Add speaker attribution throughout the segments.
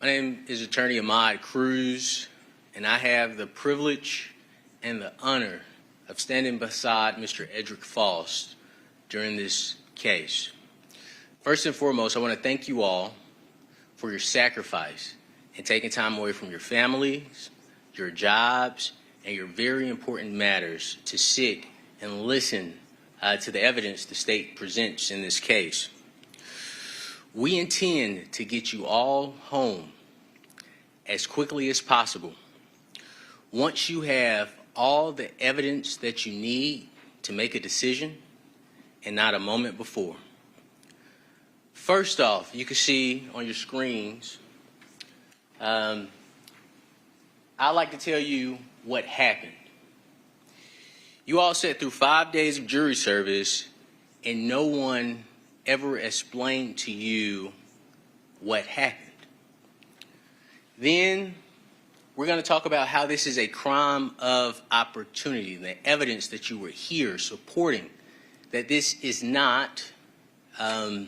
Speaker 1: My name is Attorney Ahmad Cruz, and I have the privilege and the honor of standing beside Mr. Edrick Faust during this case. First and foremost, I want to thank you all for your sacrifice in taking time away from your families, your jobs, and your very important matters to sit and listen to the evidence the state presents in this case. We intend to get you all home as quickly as possible once you have all the evidence that you need to make a decision and not a moment before. First off, you can see on your screens, I'd like to tell you what happened. You all sat through 5 days of jury service and no one ever explained to you what happened. Then we're going to talk about how this is a crime of opportunity, the evidence that you were here supporting that this is not, let me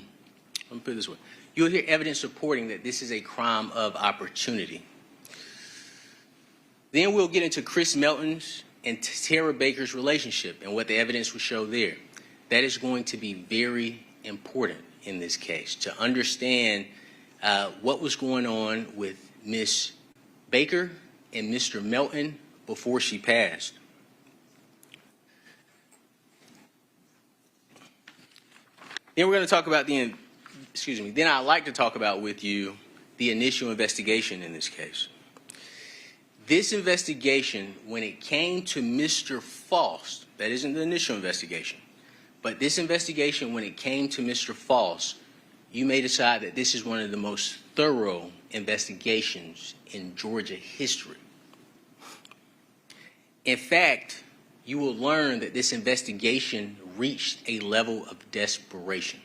Speaker 1: put it this way, you'll hear evidence supporting that this is a crime of opportunity. Then we'll get into Chris Melton's and Tara Baker's relationship and what the evidence will show there. That is going to be very important in this case to understand what was going on with Miss Baker and Mr. Melton before she passed. Then we're going to talk about then I'd like to talk about with you the initial investigation in this case. This investigation, when it came to Mr. Faust, that isn't the initial investigation, but this investigation, when it came to Mr. Faust, you may decide that this is one of the most thorough investigations in Georgia history. In fact, you will learn that this investigation reached a level of desperation.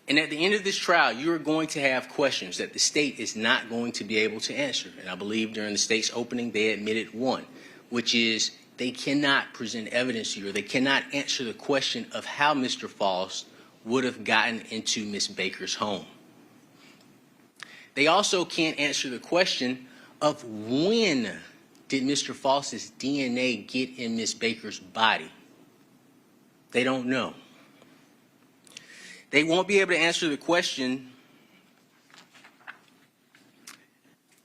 Speaker 1: And at the end of this trial, you are going to have questions that the state is not going to be able to answer. And I believe during the state's opening, they admitted one, which is they cannot present evidence to you, or they cannot answer the question of how Mr. Faust would have gotten into Miss Baker's home. They also can't answer the question of when did Mr. Faust's DNA get in Miss Baker's body. They don't know. They won't be able to answer the question,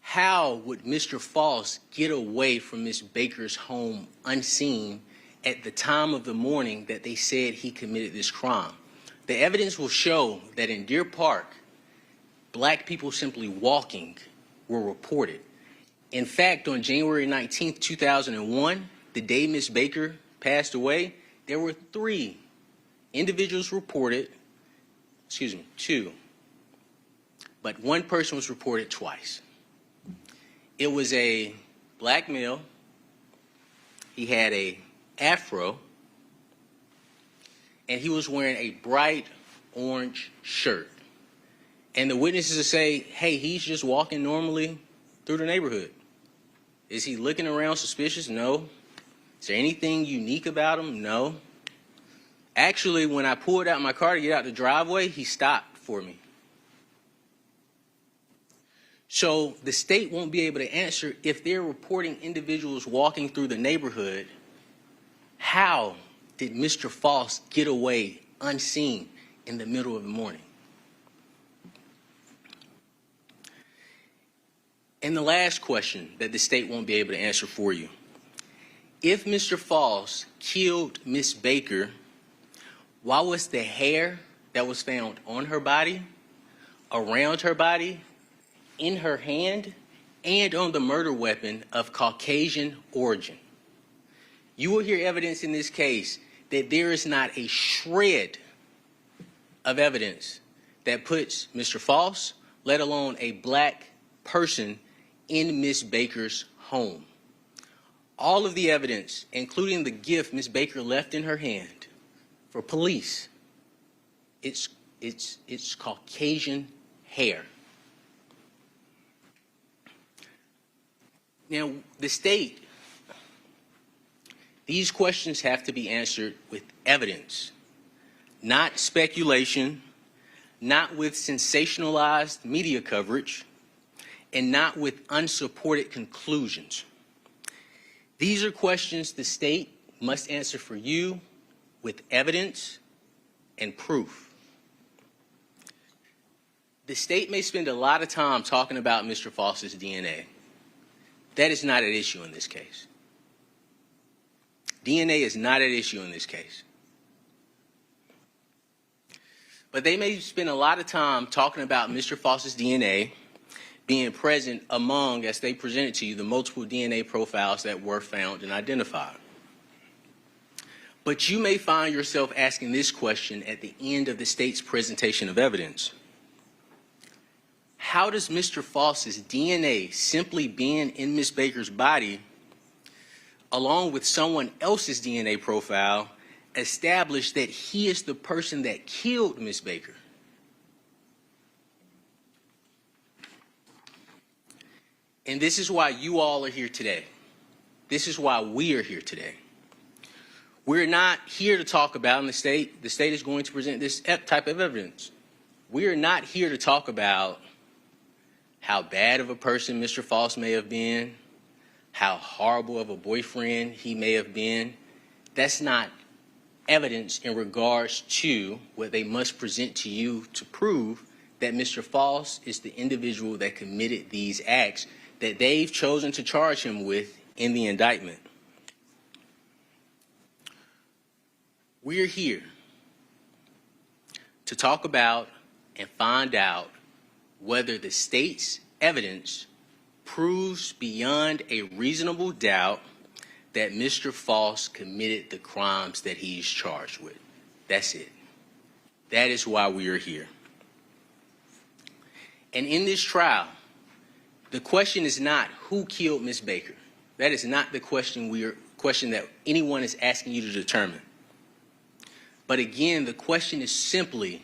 Speaker 1: how would Mr. Faust get away from Miss Baker's home unseen at the time of the morning that they said he committed this crime? The evidence will show that in Deer Park, black people simply walking were reported. In fact, on January 19th, 2001, the day Miss Baker passed away, there were 3 individuals reported, two, but one person was reported twice. It was a black male. He had a afro, and he was wearing a bright orange shirt. And the witnesses say, hey, he's just walking normally through the neighborhood. Is he looking around suspicious? No. Is there anything unique about him? No. Actually, when I pulled out my car to get out the driveway, he stopped for me. So the state won't be able to answer if they're reporting individuals walking through the neighborhood. How did Mr. Faust get away unseen in the middle of the morning? And the last question that the state won't be able to answer for you. If Mr. Faust killed Miss Baker, why was the hair that was found on her body, around her body, in her hand, and on the murder weapon of Caucasian origin? You will hear evidence in this case that there is not a shred of evidence that puts Mr. Faust, let alone a black person, in Miss Baker's home. All of the evidence, including the gift Miss Baker left in her hand for police, it's Caucasian hair. Now, the state, these questions have to be answered with evidence, not speculation, not with sensationalized media coverage, and not with unsupported conclusions. These are questions the state must answer for you with evidence and proof. The state may spend a lot of time talking about Mr. Faust's DNA. That is not at issue in this case. DNA is not at issue in this case. But they may spend a lot of time talking about Mr. Faust's DNA being present among, as they presented to you, the multiple DNA profiles that were found and identified. But you may find yourself asking this question at the end of the state's presentation of evidence. How does Mr. Faust's DNA simply being in Ms. Baker's body, along with someone else's DNA profile, establish that he is the person that killed Ms. Baker? And this is why you all are here today. This is why we are here today. We're not here to talk about, and the state is going to present this type of evidence. We are not here to talk about how bad of a person Mr. Faust may have been, how horrible of a boyfriend he may have been. That's not evidence in regards to what they must present to you to prove that Mr. Faust is the individual that committed these acts that they've chosen to charge him with in the indictment. We're here to talk about and find out whether the state's evidence proves beyond a reasonable doubt that Mr. Faust committed the crimes that he's charged with. That's it. That is why we are here. And in this trial, the question is not who killed Ms. Baker. That is not the question that anyone is asking you to determine. But again, the question is simply,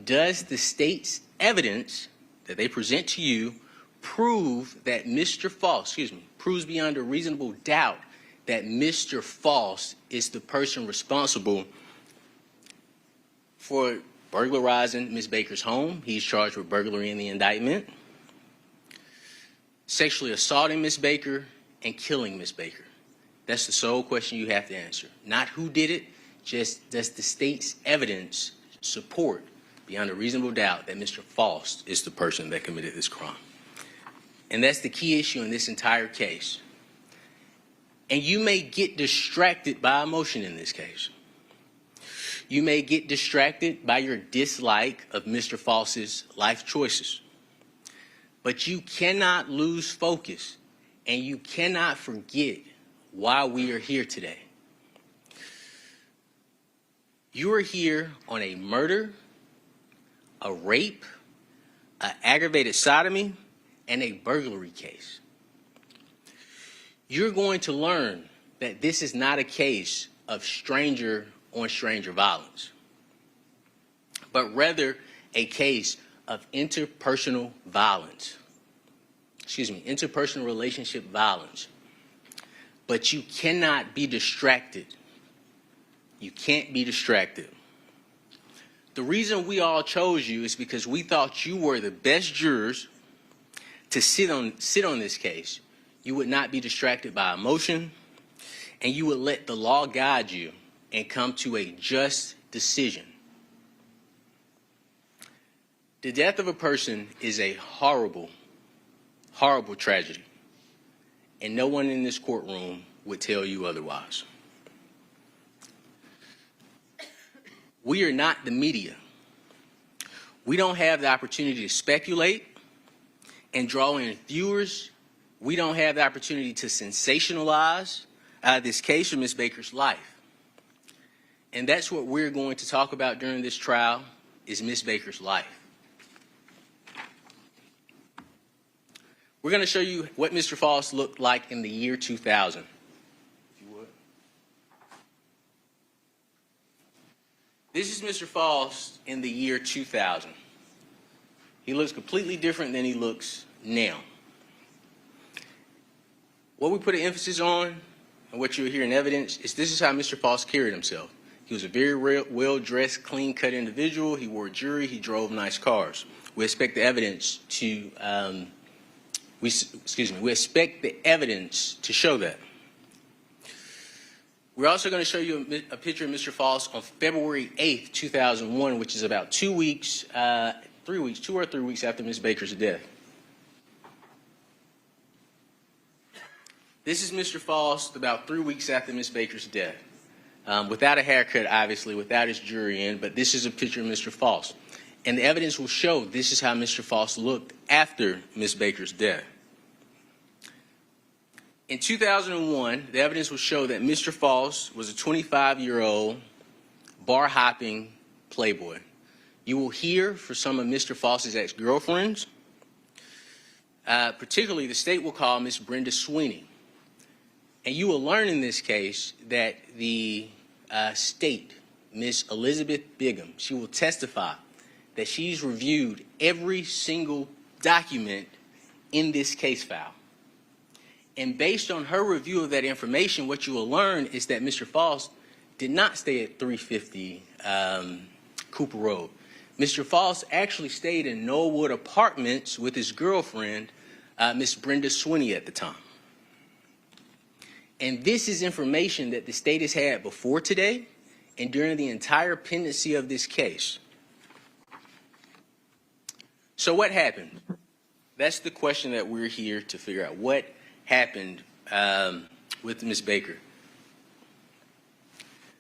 Speaker 1: does the state's evidence that they present to you prove that Mr. Faust, proves beyond a reasonable doubt that Mr. Faust is the person responsible for burglarizing Ms. Baker's home? He's charged with burglary in the indictment, sexually assaulting Ms. Baker, and killing Ms. Baker. That's the sole question you have to answer. Not who did it, just does the state's evidence support beyond a reasonable doubt that Mr. Faust is the person that committed this crime. And that's the key issue in this entire case. And you may get distracted by emotion in this case. You may get distracted by your dislike of Mr. Faust's life choices. But you cannot lose focus, and you cannot forget why we are here today. You are here on a murder, a rape, an aggravated sodomy, and a burglary case. You're going to learn that this is not a case of stranger-on-stranger violence, but rather a case of interpersonal violence. Interpersonal relationship violence. But you cannot be distracted. You can't be distracted. The reason we all chose you is because we thought you were the best jurors to sit on this case. You would not be distracted by emotion, and you would let the law guide you and come to a just decision. The death of a person is a horrible, horrible tragedy, and no one in this courtroom would tell you otherwise. We are not the media. We don't have the opportunity to speculate and draw in viewers. We don't have the opportunity to sensationalize this case of Ms. Baker's life. And that's what we're going to talk about during this trial, is Ms. Baker's life. We're going to show you what Mr. Faust looked like in the year 2000. If you would. This is Mr. Faust in the year 2000. He looks completely different than he looks now. What we put an emphasis on, and what you'll hear in evidence, is this is how Mr. Faust carried himself. He was a very well-dressed, clean-cut individual. He wore jewelry. He drove nice cars. We expect the evidence to We expect the evidence to show that. We're also going to show you a picture of Mr. Faust on February 8th, 2001, which is about 2 or 3 weeks after Ms. Baker's death. This is Mr. Faust about 3 weeks after Ms. Baker's death. Without a haircut, obviously, without his jury in, but this is a picture of Mr. Faust. And the evidence will show this is how Mr. Faust looked after Ms. Baker's death. In 2001, the evidence will show that Mr. Faust was a 25-year-old bar-hopping playboy. You will hear for some of Mr. Faust's ex-girlfriends, particularly the state will call Miss Brenda Sweeney. And you will learn in this case that the state, Miss Elizabeth Bigham, she will testify that she's reviewed every single document in this case file. And based on her review of that information, what you will learn is that Mr. Faust did not stay at 350 Cooper Road. Mr. Faust actually stayed in Knollwood Apartments with his girlfriend, Miss Brenda Sweeney, at the time. And this is information that the state has had before today and during the entire pendency of this case. So what happened? That's the question that we're here to figure out. What happened with Ms. Baker?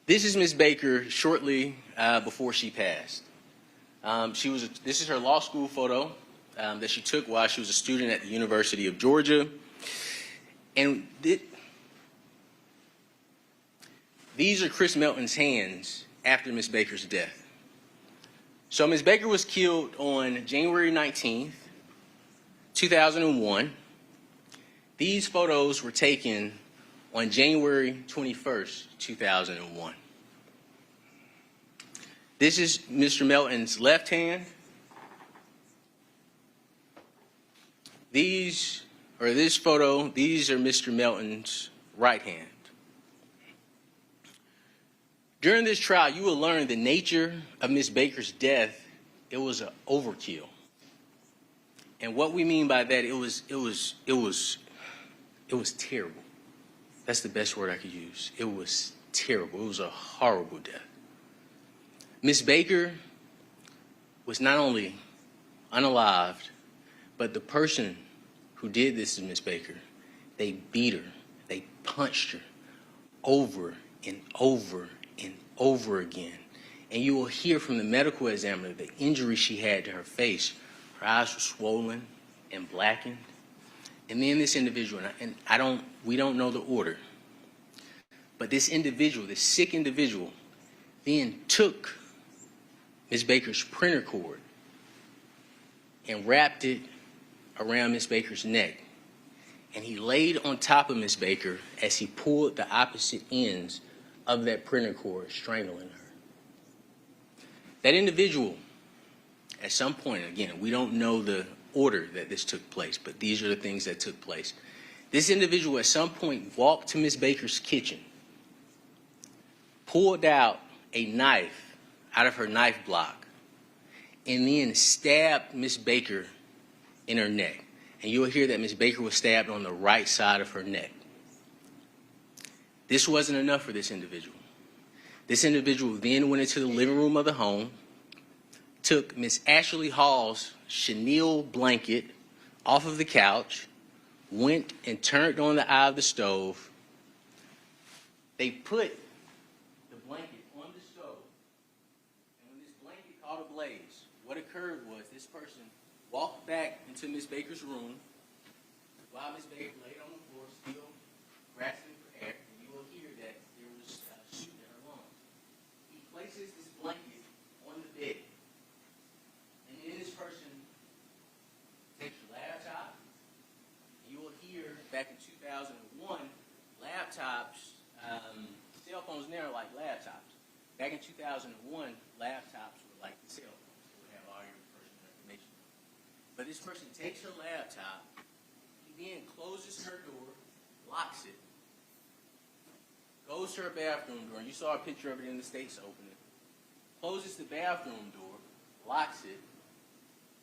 Speaker 1: This is Ms. Baker shortly before she passed. This is her law school photo that she took while she was a student at the University of Georgia. And these are Chris Melton's hands after Ms. Baker's death. So Ms. Baker was killed on January 19th, 2001. These photos were taken on January 21st, 2001. This is Mr. Melton's left hand. This photo, these are Mr. Melton's right hand. During this trial, you will learn the nature of Ms. Baker's death. It was an overkill. And what we mean by that, it was terrible. That's the best word I could use. It was terrible. It was a horrible death. Ms. Baker was not only unalived, but the person who did this to Ms. Baker, they beat her, they punched her over and over and over again. And you will hear from the medical examiner the injury she had to her face. Her eyes were swollen and blackened. And then this individual, and we don't know the order, but this individual, this sick individual, then took Ms. Baker's printer cord and wrapped it around Ms. Baker's neck. And he laid on top of Ms. Baker as he pulled the opposite ends of that printer cord, strangling her. That individual, at some point, again, we don't know the order that this took place, but these are the things that took place. This individual at some point walked to Ms. Baker's kitchen, pulled out a knife out of her knife block, and then stabbed Ms. Baker in her neck. And you'll hear that Ms. Baker was stabbed on the right side of her neck. This wasn't enough for this individual. This individual then went into the living room of the home, took Miss Ashley Hall's chenille blanket off of the couch, went and turned on the eye of the stove. They put the blanket on the stove, and when this blanket caught a blaze, what occurred was this person walked back into Miss Baker's room while Miss Baker laid on the floor, still grasping for air, and you will hear that there was shooting in her lungs. He places this blanket on the bed, and then this person takes your laptop, and you will hear back in 2001, laptops, cell phones now are like laptops. Back in 2001, laptops were like cell phones. They would have all your personal information. But this person takes her laptop, he then closes her door, locks it, goes to her bathroom door, and you saw a picture of it in the States opening, closes the bathroom door, locks it,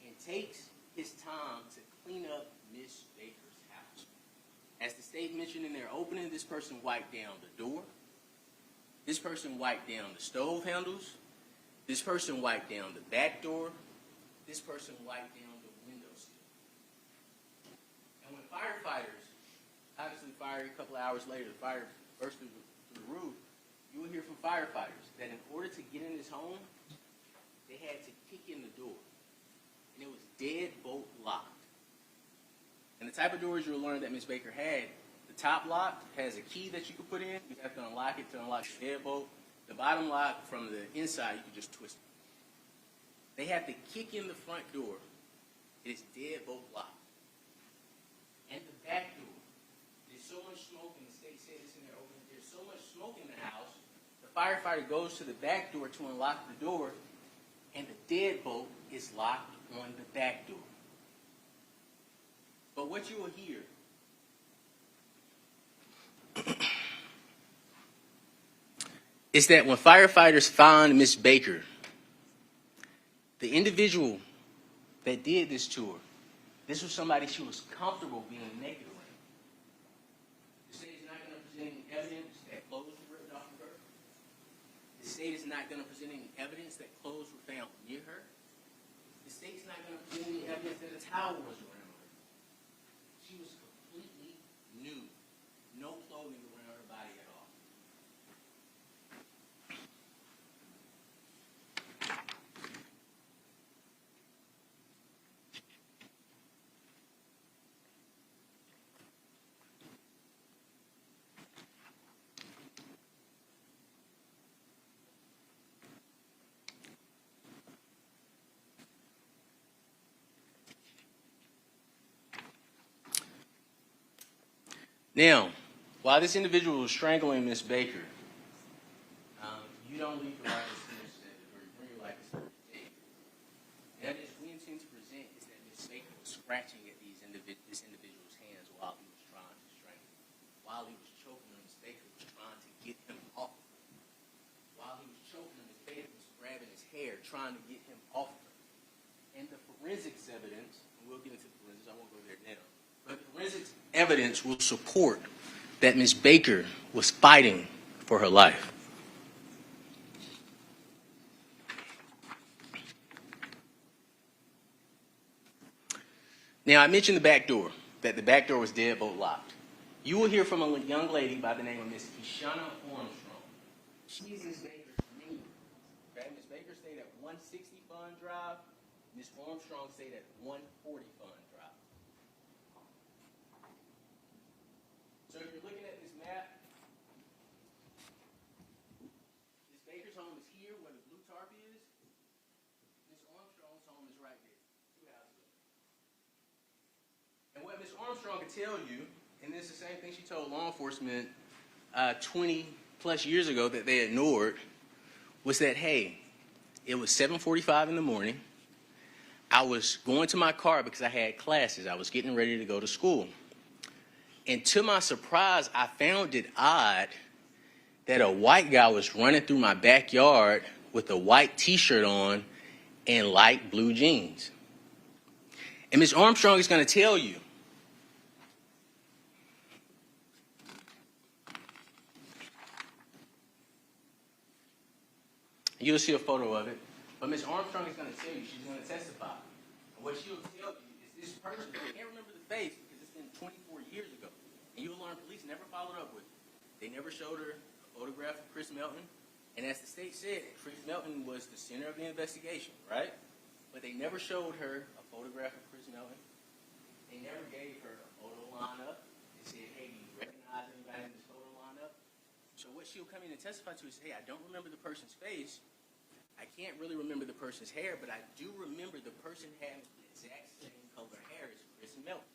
Speaker 1: and takes his time to clean up Miss Baker's house. As the state mentioned in their opening, this person wiped down the door. This person wiped down the stove handles. This person wiped down the back door. This person wiped down the windowsill. And when firefighters obviously fired a couple of hours later, the fire burst through the roof, you will hear from firefighters that in order to get in this home, they had to kick in the door. And it was deadbolt locked. And the type of doors you'll learn that Ms. Baker had, the top lock has a key that you can put in. You have to unlock it to unlock the deadbolt. The bottom lock from the inside, you can just twist it. They have to kick in the front door. It is deadbolt locked. And the back door, there's so much smoke, and the state said this in their opening, there's so much smoke in the house, the firefighter goes to the back door to unlock the door, and the deadbolt is locked on the back door. But what you will hear is that when firefighters found Miss Baker, the individual that did this to her, this was somebody she was comfortable being naked around. The state is not going to present any evidence that clothes were ripped off of her. The state is not going to present any evidence that clothes were found near her. The state's not going to present any evidence that a towel was around her. She was completely nude. No clothing around her body at all. Now, while this individual was strangling Miss Baker, you don't leave the right to or bring your life to state. That is, we intend to present is that Miss Baker was scratching at this individual's hands while he was trying to strangle him. While he was choking him, Miss Baker was trying to get him off of her. While he was choking him, Miss Baker was grabbing his hair, trying to get him off of her. And the forensics evidence, and we'll get into the forensics, I won't go there now, but the forensics evidence will support that Ms. Baker was fighting for her life. Now, I mentioned the back door, that the back door was deadbolt locked. You will hear from a young lady by the name of Miss Kishana Armstrong. She's Ms. Baker's neighbor. Okay? Ms. Baker stayed at 160 Fun Drive. Ms. Armstrong stayed at 140 Fun Drive. So if you're looking at this map, Ms. Baker's home is here where the blue tarp is. Ms. Armstrong's home is right there, 2 houses up. And what Ms. Armstrong could tell you, and this is the same thing she told law enforcement 20 plus years ago that they ignored, was that, hey, it was 7:45 in the morning. I was going to my car because I had classes. I was getting ready to go to school. And to my surprise, I found it odd that a white guy was running through my backyard with a white T-shirt on and light blue jeans. And Ms. Armstrong is going to tell you, you'll see a photo of it, but Ms. Armstrong is going to tell you, she's going to testify. And what she'll tell you is this person, I can't remember the face because it's been 24 years ago. And you'll learn police never followed up with it. They never showed her a photograph of Chris Melton. And as the state said, Chris Melton was the center of the investigation, right? But they never showed her a photograph of Chris Melton. They never gave her a photo lineup. They said, hey, do you recognize anybody in this photo lineup? So what she'll come in and testify to is, hey, I don't remember the person's face. I can't really remember the person's hair, but I do remember the person having the exact same color hair as Chris Melton.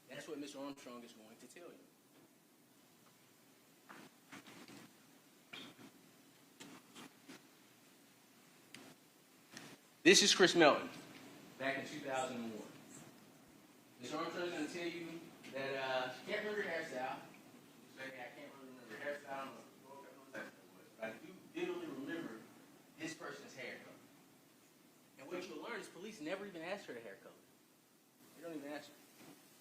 Speaker 1: That's what Ms. Armstrong is going to tell you. This is Chris Melton, back in 2001. Ms. Armstrong is going to tell you that she can't remember her hairstyle. She's like, I can't really remember her hairstyle. I don't know what that was. But I do vividly remember this person's hair color. And what you'll learn is police never even asked her the hair color. They don't even ask her.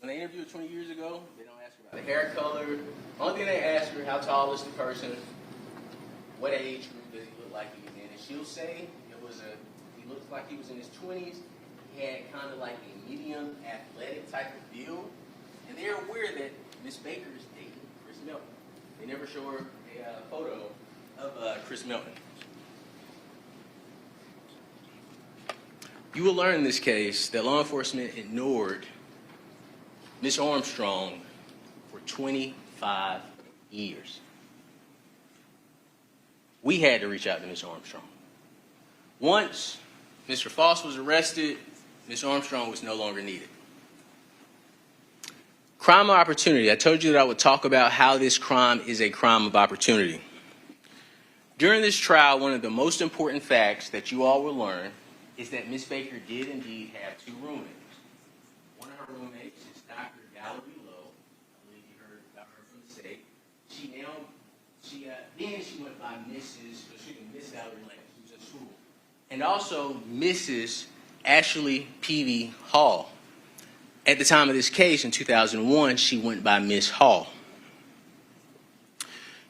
Speaker 1: when they interviewed her 20 years ago, they don't ask her about the hair color. Only thing they ask her, how tall is the person, what age group does he look like he's in, and she'll say he looks like he was in his 20s. He had kind of like a medium athletic type of build, and they're aware that Miss Baker is dating Chris Melton. They never show her a photo of Chris Melton. You will learn in this case that law enforcement ignored Miss Armstrong for 25 years. We had to reach out to Miss Armstrong. Once Mr. Faust was arrested, Miss Armstrong was no longer needed. Crime of opportunity. I told you that I would talk about how this crime is a crime of opportunity. During this trial, one of the most important facts that you all will learn is that Miss Baker did indeed have two roommates. One of her roommates is Dr. Valerie Lowe. I believe you heard about her from the state. Then she went by Miss Valerie Lane. She was at school. And also Mrs. Ashley Peavy Hall. At the time of this case, in 2001, she went by Miss Hall.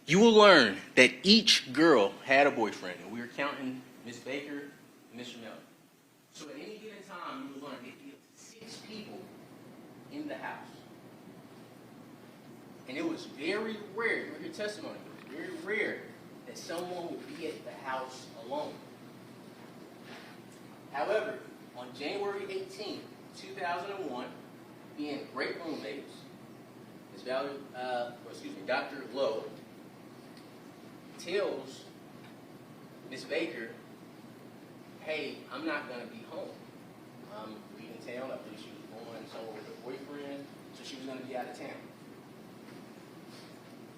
Speaker 1: You will learn that each girl had a boyfriend, and we are counting Miss Baker and Mr. Melton. So at any given time, you will learn that there were 6 people in the house. And it was very rare, you hear testimony, it was very rare that someone would be at the house alone. However, on January 18, 2001, being great roommates, Dr. Lowe tells Miss Baker, hey, I'm not going to be home. I'm leaving town. I believe she was going somewhere with her boyfriend, so she was going to be out of town.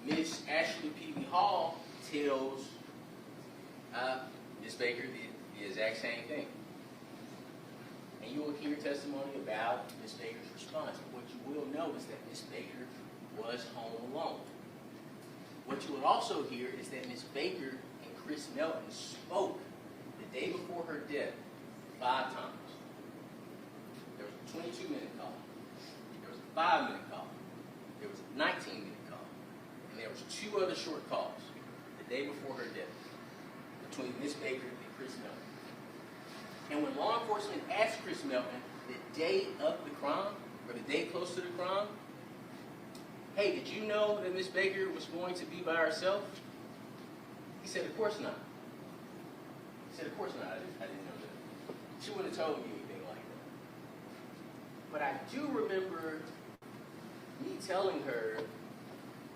Speaker 1: Miss Ashley Peavy Hall tells Miss Baker the exact same thing. And you will hear testimony about Miss Baker's response. But what you will know is that Miss Baker was home alone. What you will also hear is that Miss Baker and Chris Melton spoke the day before her death 5 times. There was a 22-minute call. There was a 5-minute call. There was a 19-minute call. And there was 2 other short calls the day before her death between Miss Baker and Chris Melton. And when law enforcement asked Chris Melton the day of the crime, or the day close to the crime, hey, did you know that Miss Baker was going to be by herself? He said, of course not. He said, of course not. I didn't know that. She wouldn't have told me anything like that. But I do remember me telling her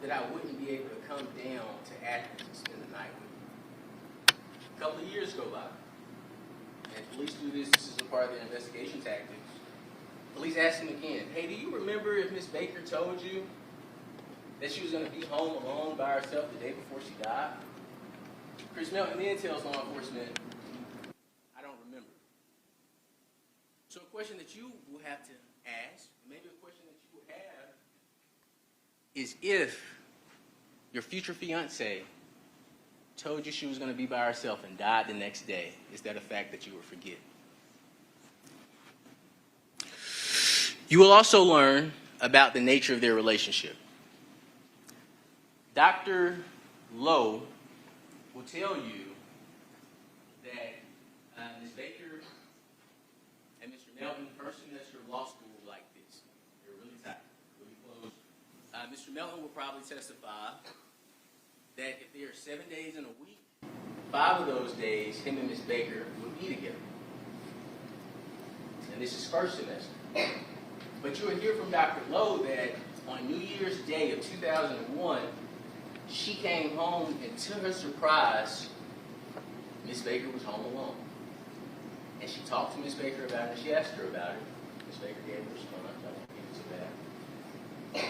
Speaker 1: that I wouldn't be able to come down to Athens and spend the night with her. A couple of years go by. And police do this is a part of their investigation tactics. Police ask him again, hey, do you remember if Miss Baker told you that she was going to be home alone by herself the day before she died? Chris Melton then tells law enforcement, I don't remember. So a question that you will have to ask, maybe a question that you will have, is if your future fiancée told you she was going to be by herself and died the next day, is that a fact that you will forget? You will also learn about the nature of their relationship. Dr. Lowe will tell you that Ms. Baker and Mr. Melton, first semester of law school, like this. They're really tight, really close. Mr. Melton will probably testify that if there are 7 days in a week, 5 of those days, him and Ms. Baker would be together. And this is first semester. But you will hear from Dr. Lowe that on New Year's Day of 2001, she came home, and to her surprise, Miss Baker was home alone. And she talked to Miss Baker about it, and she asked her about it. Miss Baker gave her a response. I won't get into that.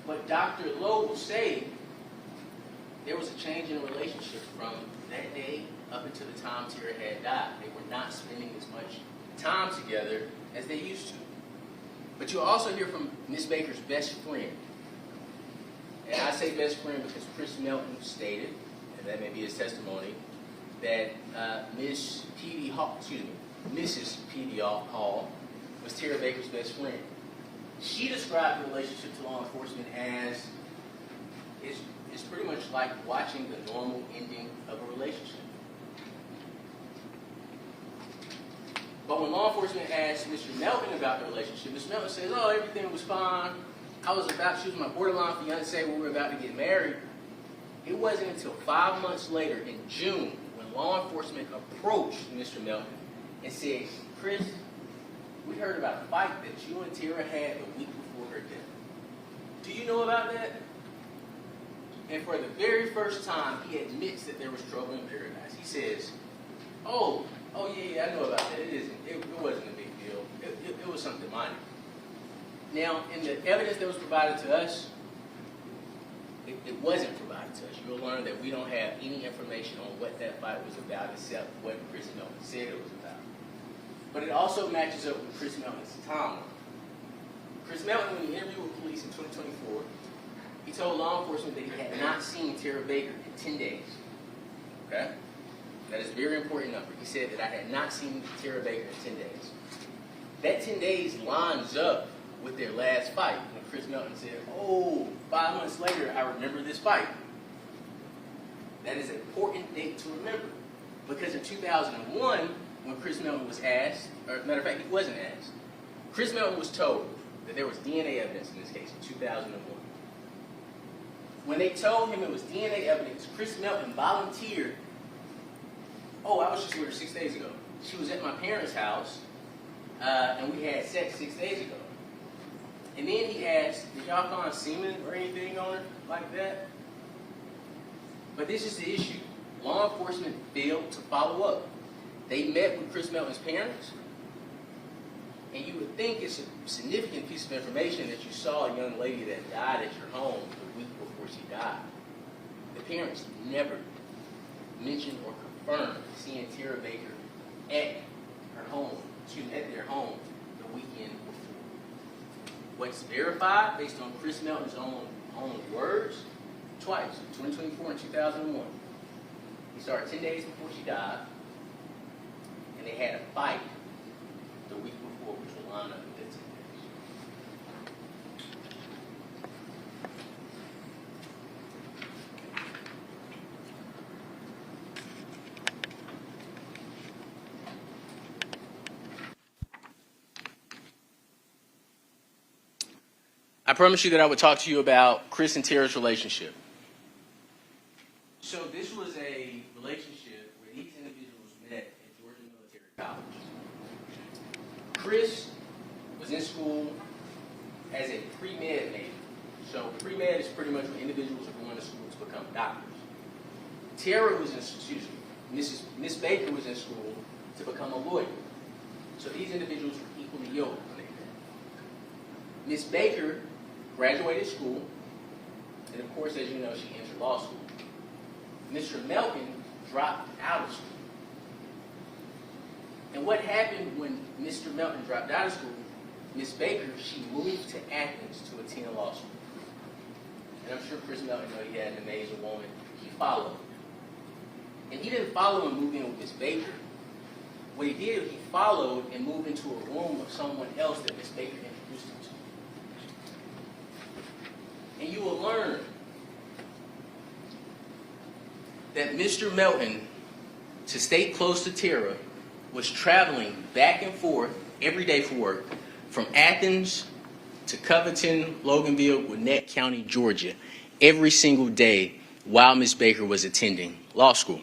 Speaker 1: But Dr. Lowe will say there was a change in the relationship from that day up until the time Tara had died. They were not spending as much time together as they used to. But you'll also hear from Miss Baker's best friend. And I say best friend because Chris Melton stated, and that may be his testimony, that Mrs. P.D. Hall was Tara Baker's best friend. She described the relationship to law enforcement as it's pretty much like watching the normal ending of a relationship. But when law enforcement asked Mr. Melton about the relationship, Mr. Melton says, "Oh, everything was fine. She was my borderline fiance when we were about to get married." It wasn't until 5 months later, in June, when law enforcement approached Mr. Melton and said, "Chris, we heard about a fight that you and Tara had the week before her death. Do you know about that?" And for the very first time, he admits that there was trouble in paradise. He says, "Oh, yeah, I know about that. It wasn't a big deal. It was something minor." Now, in the evidence that was provided to us, it wasn't provided to us. You'll learn that we don't have any information on what that fight was about except what Chris Melton said it was about. But it also matches up with Chris Melton's timeline. Chris Melton, when he interviewed with police in 2024, he told law enforcement that he had not seen Tara Baker in 10 days. Okay? That is a very important number. He said that I had not seen Tara Baker in 10 days. That 10 days lines up with their last fight. When Chris Melton said, "Oh, 5 months later, I remember this fight." That is an important date to remember. Because in 2001, when Chris Melton was asked, or matter of fact, he wasn't asked, Chris Melton was told that there was DNA evidence in this case in 2001. When they told him it was DNA evidence, Chris Melton volunteered, "Oh, I was just with her 6 days ago. She was at my parents' house, and we had sex 6 days ago." And then he asked, "Did y'all find semen or anything on her like that?" But this is the issue. Law enforcement failed to follow up. They met with Chris Melton's parents, and you would think it's a significant piece of information that you saw a young lady that died at your home the week before she died. The parents never mentioned or confirmed seeing Tara Baker at their home the weekend before. What's verified based on Chris Melton's own words, twice, 2024 and 2001. He saw her 10 days before she died, and they had a fight the week before, which will line up with that 10 days. I promised you that I would talk to you about Chris and Tara's relationship. So this was a relationship where these individuals met at Georgia Military College. Chris was in school as a pre-med major. So pre-med is pretty much when individuals are going to school to become doctors. Miss Baker was in school to become a lawyer. So these individuals were equally yoked when they met. Miss Baker graduated school, and of course, as you know, she entered law school. Mr. Melton dropped out of school. And what happened when Mr. Melton dropped out of school, Miss Baker, she moved to Athens to attend law school. And I'm sure Chris Melton knew he had an amazing woman. He followed. And he didn't follow and move in with Miss Baker. What he did, he followed and moved into a room of someone else that Miss Baker introduced him to. And you will learn that Mr. Melton, to stay close to Tara, was traveling back and forth every day for work from Athens to Covington, Loganville, Gwinnett County, Georgia, every single day while Miss Baker was attending law school.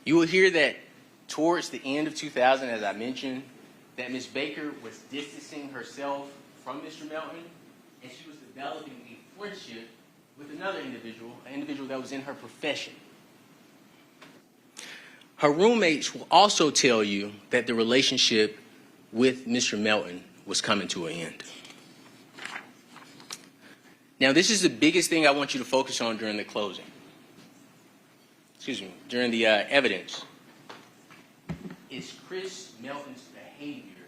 Speaker 1: You will hear that towards the end of 2000, as I mentioned, that Ms. Baker was distancing herself from Mr. Melton, and she was developing a friendship with another individual, an individual that was in her profession. Her roommates will also tell you that the relationship with Mr. Melton was coming to an end. Now, this is the biggest thing I want you to focus on during the closing. During the evidence, is Chris Melton's behavior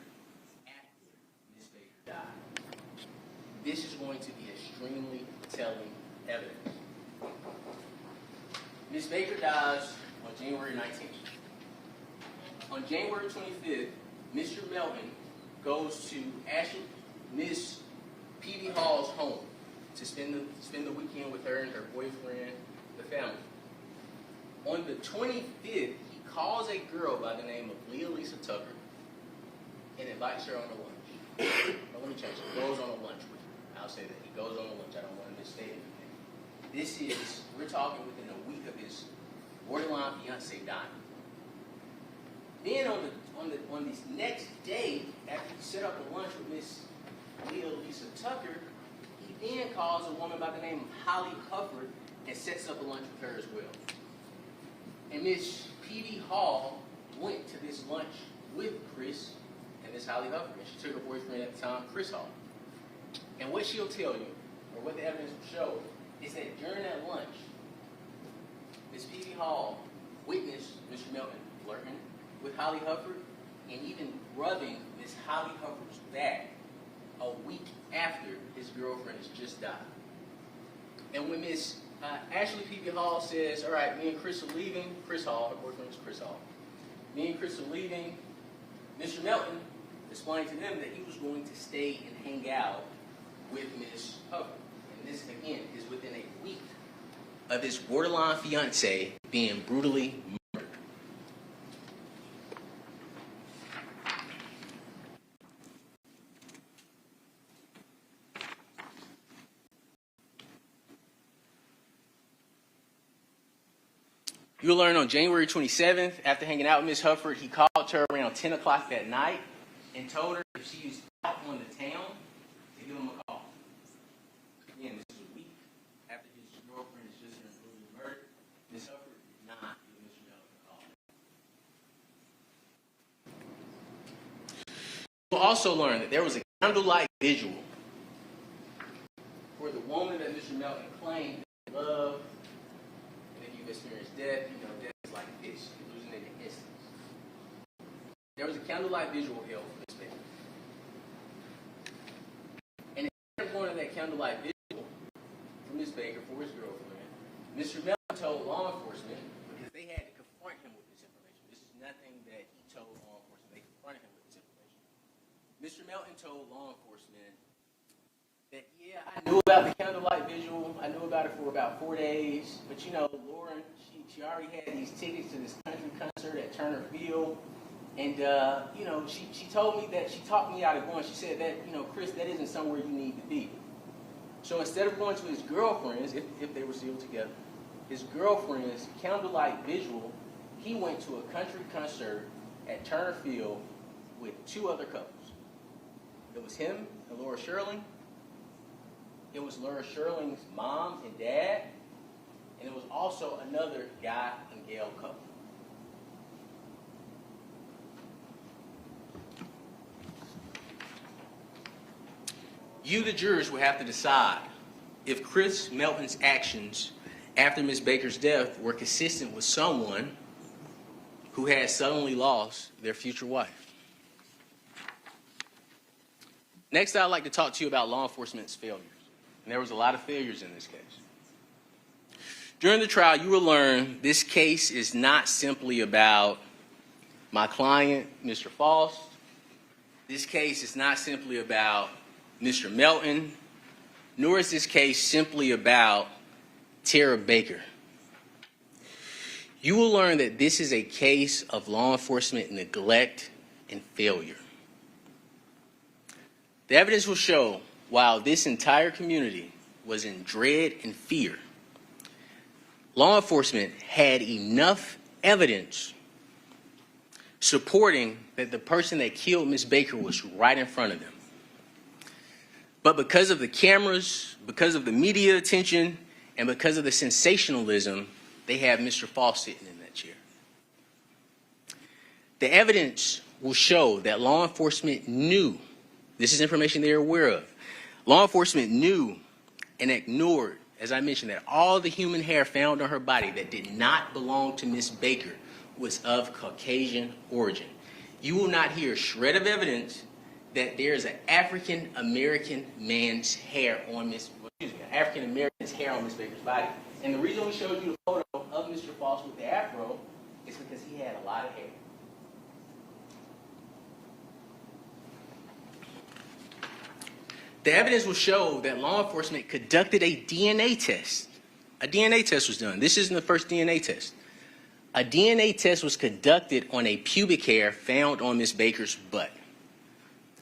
Speaker 1: after Ms. Baker died. This is going to be extremely telling evidence. Ms. Baker dies on January 19th. On January 25th, Mr. Melton goes to Miss P.D. Hall's home to spend the weekend with her and her boyfriend, the family. On the 25th, he calls a girl by the name of Lisa Tucker and invites her on a lunch. No, let me change it. He goes on a lunch with her. I'll say that. He goes on a lunch. I don't want to misstate anything. We're talking within a week of his borderline fiance dying. Then on this next day, after he set up a lunch with Miss Lisa Tucker, he then calls a woman by the name of Holly Hufford and sets up a lunch with her as well. And Miss P.D. Hall went to this lunch with Chris and Miss Holly Hufford, and she took her boyfriend at the time, Chris Hall. And what she'll tell you, or what the evidence will show, is that during that lunch, Miss P.D. Hall witnessed Mr. Melton flirting with Holly Hufford and even rubbing Miss Holly Hufford's back a week after his girlfriend has just died. And when Miss Ashley P.B. Hall says, all right, me and Chris are leaving, Chris Hall, her boyfriend is Chris Hall, me and Chris are leaving, Mr. Melton explained to them that he was going to stay and hang out with Miss Hufford. And this, again, is within a week of his borderline fiance being brutally murdered. You'll learn on January 27th, after hanging out with Miss Hufford, he called her around 10 o'clock that night and told her if she was out on the town to give him a call. Again, this is a week after his girlfriend has just been brutally murdered. Miss Hufford did not give Mr. Melton a call. You'll also learn that there was a candlelight visual for the woman that Mr. Melton claimed he loved. Experienced death, death is like a fish, losing it in instance. There was a candlelight visual held for Miss Baker. And instead of going to that candlelight visual for Miss Baker, for his girlfriend, Mr. Melton told law enforcement, because they had to confront him with this information. This is nothing that he told law enforcement. They confronted him with this information. Mr. Melton told law enforcement that, yeah, I knew about the candlelight visual. I knew about it for about 4 days. But, Lauren, she already had these tickets to this country concert at Turner Field. And, she told me that, she talked me out of going. She said that, Chris, that isn't somewhere you need to be. So instead of going to his girlfriend's, if they were still together, his girlfriend's candlelight visual, he went to a country concert at Turner Field with 2 other couples. It was him and Laura Sherling. It was Laura Sherling's mom and dad, and it was also another guy and gal couple. You, the jurors, will have to decide if Chris Melton's actions after Miss Baker's death were consistent with someone who had suddenly lost their future wife. Next, I'd like to talk to you about law enforcement's failures. And there was a lot of failures in this case. During the trial, you will learn this case is not simply about my client, Mr. Faust. This case is not simply about Mr. Melton, nor is this case simply about Tara Baker. You will learn that this is a case of law enforcement neglect and failure. The evidence will show while this entire community was in dread and fear, law enforcement had enough evidence supporting that the person that killed Miss Baker was right in front of them. But because of the cameras, because of the media attention, and because of the sensationalism, they have Mr. Faust sitting in that chair. The evidence will show that law enforcement knew, this is information they're aware of, law enforcement knew and ignored, as I mentioned, that all the human hair found on her body that did not belong to Miss Baker was of Caucasian origin. You will not hear a shred of evidence that there's an African-American man's hair on Miss, African American's hair on Miss Baker's body. And the reason we showed you the photo of Mr. Faust with the afro is because he had a lot of hair. The evidence will show that law enforcement conducted a DNA test. A DNA test was done. This isn't the first DNA test. A DNA test was conducted on a pubic hair found on Miss Baker's butt.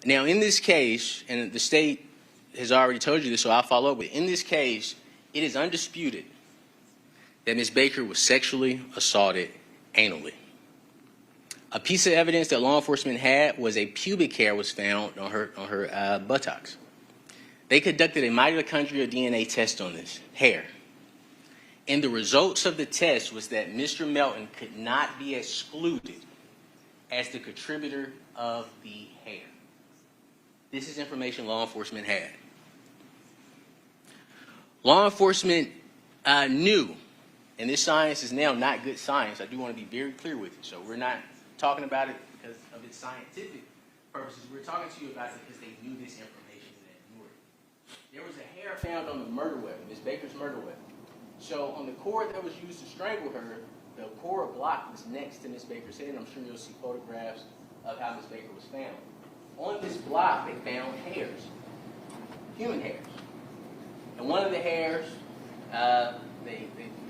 Speaker 1: Now, in this case, and the state has already told you this, so I'll follow up with it. In this case, it is undisputed that Miss Baker was sexually assaulted anally. A piece of evidence that law enforcement had was a pubic hair was found on her buttocks. They conducted a mitochondrial DNA test on this hair. And the results of the test was that Mr. Melton could not be excluded as the contributor of the hair. This is information law enforcement had. Law enforcement knew, and this science is now not good science. I do want to be very clear with you. So we're not talking about it because of its scientific purposes. We're talking to you about it because they knew this information. There was a hair found on the murder weapon, Miss Baker's murder weapon. So on the cord that was used to strangle her, the cord block was next to Miss Baker's head. I'm sure you'll see photographs of how Miss Baker was found. On this block, they found hairs, human hairs. And one of the hairs, they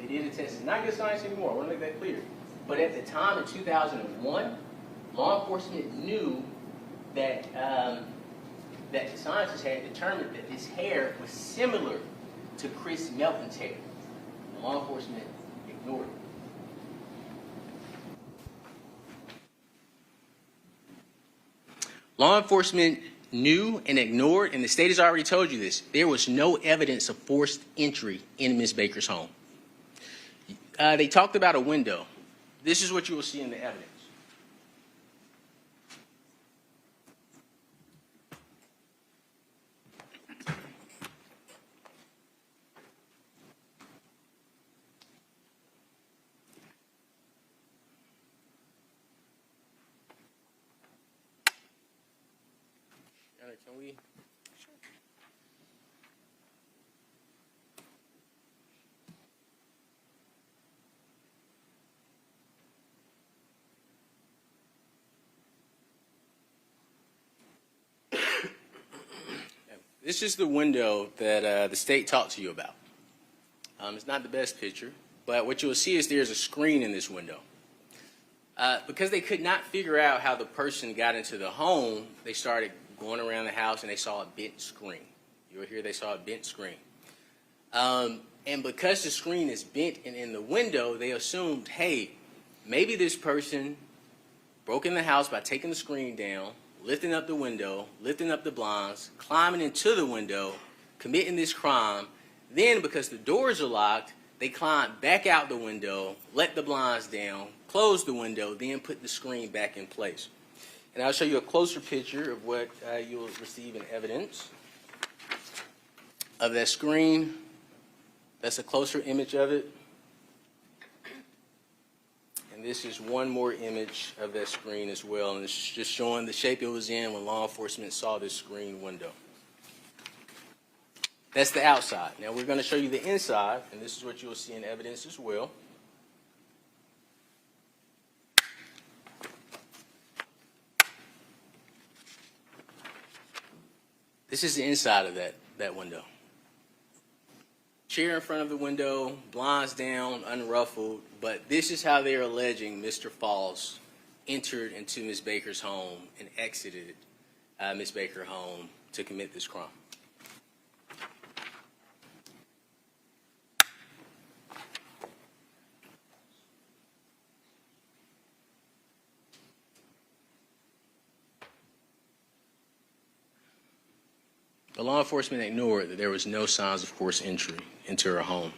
Speaker 1: did a test. It's not good science anymore. I want to make that clear. But at the time in 2001, law enforcement knew that that the scientists had determined that this hair was similar to Chris Melton's hair. And law enforcement ignored it. Law enforcement knew and ignored, and the state has already told you this, there was no evidence of forced entry in Miss Baker's home. They talked about a window. This is what you will see in the evidence. Can we? Sure. This is the window that the state talked to you about. It's not the best picture, but what you'll see is there's a screen in this window. Because they could not figure out how the person got into the home, they started going around the house and they saw a bent screen. You will hear they saw a bent screen. And because the screen is bent and in the window, they assumed, hey, maybe this person broke in the house by taking the screen down, lifting up the window, lifting up the blinds, climbing into the window, committing this crime. Then, because the doors are locked, they climbed back out the window, let the blinds down, closed the window, then put the screen back in place. And I'll show you a closer picture of what you'll receive in evidence of that screen. That's a closer image of it. And this is one more image of that screen as well. And it's just showing the shape it was in when law enforcement saw this screen window. That's the outside. Now we're going to show you the inside, and this is what you'll see in evidence as well. This is the inside of that window. Chair in front of the window, blinds down, unruffled, but this is how they're alleging Mr. Faust entered into Ms. Baker's home and exited Ms. Baker's home to commit this crime. But law enforcement ignored that there was no signs of forced entry into her home.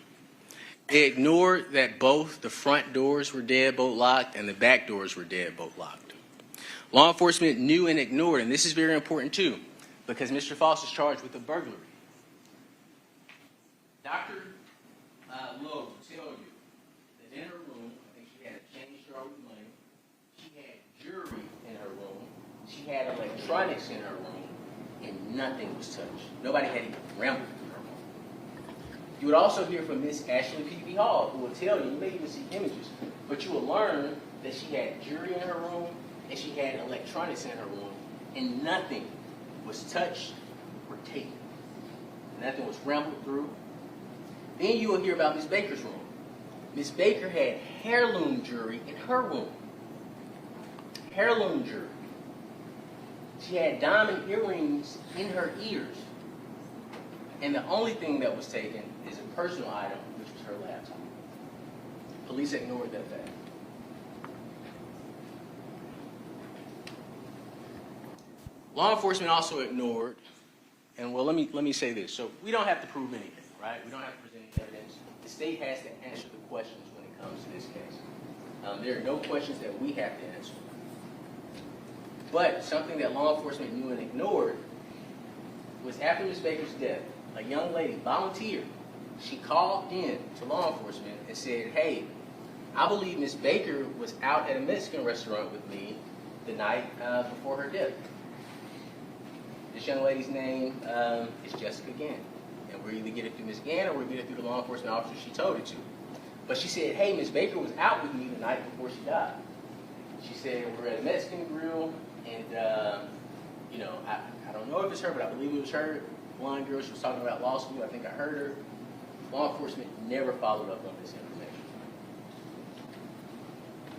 Speaker 1: They ignored that both the front doors were deadbolt locked and the back doors were deadbolt locked. Law enforcement knew and ignored, and this is very important too, because Mr. Faust is charged with a burglary. Dr. Lowe will tell you that in her room, I think she had a change jar with money, she had jewelry in her room, she had electronics in her room, and nothing was touched. Nobody had even rambled through her room. You would also hear from Miss Ashley P.B. Hall, who will tell you, you may even see images, but you will learn that she had jewelry in her room and she had electronics in her room, and nothing was touched or taken. Nothing was rambled through. Then you will hear about Miss Baker's room. Miss Baker had heirloom jewelry in her room. Heirloom jewelry. She had diamond earrings in her ears. And the only thing that was taken is a personal item, which was her laptop. Police ignored that fact. Law enforcement also ignored, and well, let me say this. So we don't have to prove anything, right? We don't have to present any evidence. The state has to answer the questions when it comes to this case. There are no questions that we have to answer. But something that law enforcement knew and ignored was after Ms. Baker's death, a young lady volunteered. She called in to law enforcement and said, hey, I believe Ms. Baker was out at a Mexican restaurant with me the night before her death. This young lady's name is Jessica Gann. And we're either get it through Ms. Gann or we're get it through the law enforcement officer she told it to. But she said, hey, Ms. Baker was out with me the night before she died. She said, we were at a Mexican grill, and, I don't know if it's her, but I believe it was her. Blonde girl, she was talking about law school. I think I heard her. Law enforcement never followed up on this information.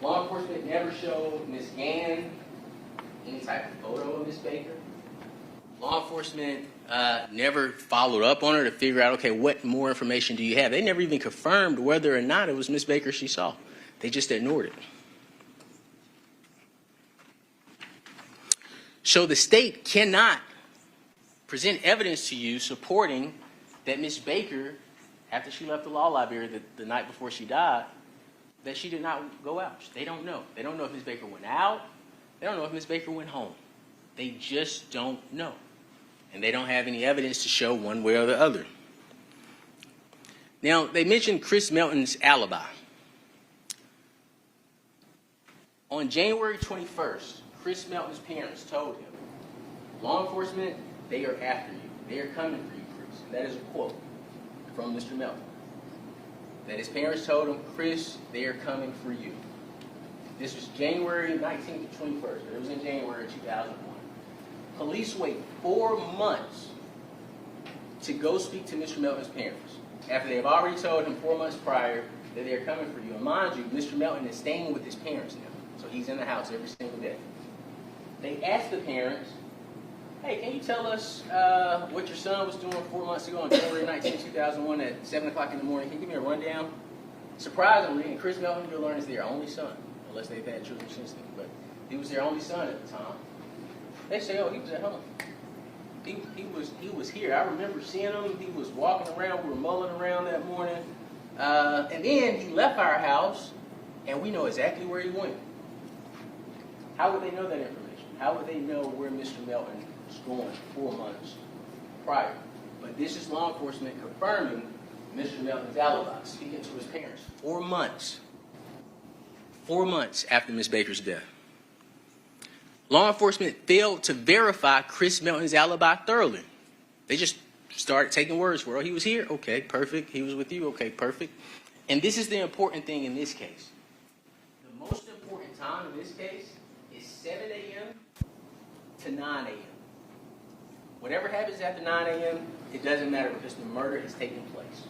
Speaker 1: Law enforcement never showed Ms. Gann any type of photo of Ms. Baker. Law enforcement never followed up on her to figure out, okay, what more information do you have? They never even confirmed whether or not it was Ms. Baker she saw. They just ignored it. So the state cannot present evidence to you supporting that Ms. Baker, after she left the law library the night before she died, that she did not go out. They don't know. They don't know if Ms. Baker went out. They don't know if Ms. Baker went home. They just don't know. And they don't have any evidence to show one way or the other. Now, they mentioned Chris Melton's alibi. On January 21st, Chris Melton's parents told him, law enforcement, they are after you. They are coming for you, Chris. And that is a quote from Mr. Melton. That his parents told him, Chris, they are coming for you. This was January 19th to 21st. It was in January 2001. Police wait 4 months to go speak to Mr. Melton's parents after they have already told him 4 months prior that they are coming for you. And mind you, Mr. Melton is staying with his parents now. So he's in the house every single day. They asked the parents, hey, can you tell us what your son was doing 4 months ago on January 19, 2001 at 7 o'clock in the morning? Can you give me a rundown? Surprisingly, and Chris Melton, you'll learn, is their only son, unless they've had children since then, but he was their only son at the time. They say, oh, he was at home. He was here. I remember seeing him. He was walking around. We were mulling around that morning. And then he left our house, and we know exactly where he went. How would they know that information? How would they know where Mr. Melton was going 4 months prior? But this is law enforcement confirming Mr. Melton's alibi, speaking to his parents 4 months. 4 months after Ms. Baker's death. Law enforcement failed to verify Chris Melton's alibi thoroughly. They just started taking words for, oh, he was here? Okay, perfect. He was with you? Okay, perfect. And this is the important thing in this case. The most important time in this case is 7 a.m. to 9 a.m. Whatever happens after 9 a.m., it doesn't matter because the murder has taken place.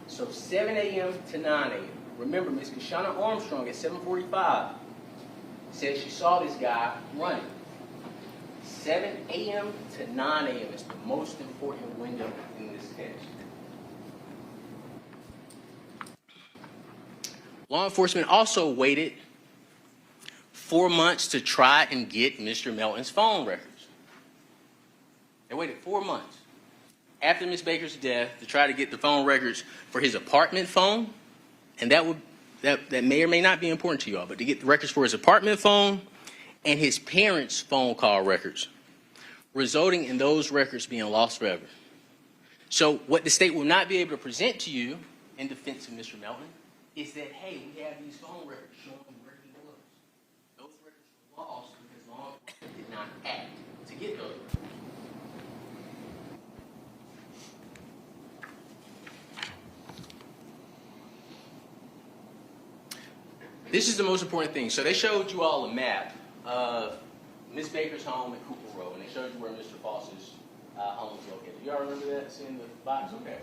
Speaker 1: So 7 a.m. to 9 a.m. Remember, Ms. Kashana Armstrong at 7:45 said she saw this guy running. 7 a.m. to 9 a.m. is the most important window in this case. Law enforcement also waited 4 months to try and get Mr. Melton's phone records. They waited 4 months after Ms. Baker's death to try to get the phone records for his apartment phone, and that may or may not be important to you all, but to get the records for his apartment phone and his parents' phone call records, resulting in those records being lost forever. So what the state will not be able to present to you in defense of Mr. Melton is that, hey, we have these phone records showing where he was. Those records were lost because law enforcement did not act to get those records. This is the most important thing. So they showed you all a map of Miss Baker's home at Cooper Road, and they showed you where Mr. Faust's home was located. You all remember that? Seeing the box? Okay.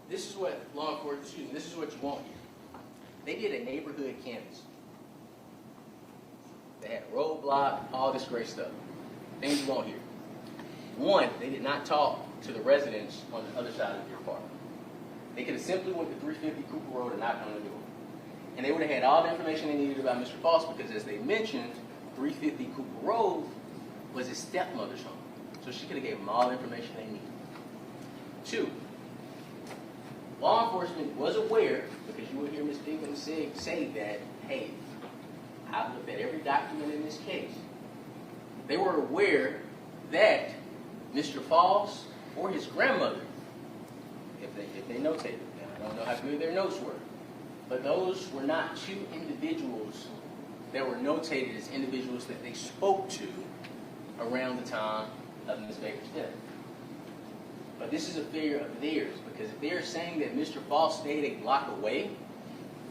Speaker 1: This is what law enforcement, excuse me, this is what you want here. They did a neighborhood canvas. They had a roadblock, all this great stuff. Things you want here. One, they did not talk to the residents on the other side of your apartment. They could have simply went to 350 Cooper Road and knocked on the door. And they would have had all the information they needed about Mr. Faust because, as they mentioned, 350 Cooper Road was his stepmother's home. So she could have gave them all the information they needed. Two, law enforcement was aware, because you would hear Ms. Diggins say that, hey, I've looked at every document in this case. They were aware that Mr. Faust or his grandmother, if they notated them, I don't know how good their notes were, but those were not two individuals that were notated as individuals that they spoke to around the time of Ms. Baker's death. But this is a fear of theirs, because if they're saying that Mr. Faust stayed a block away,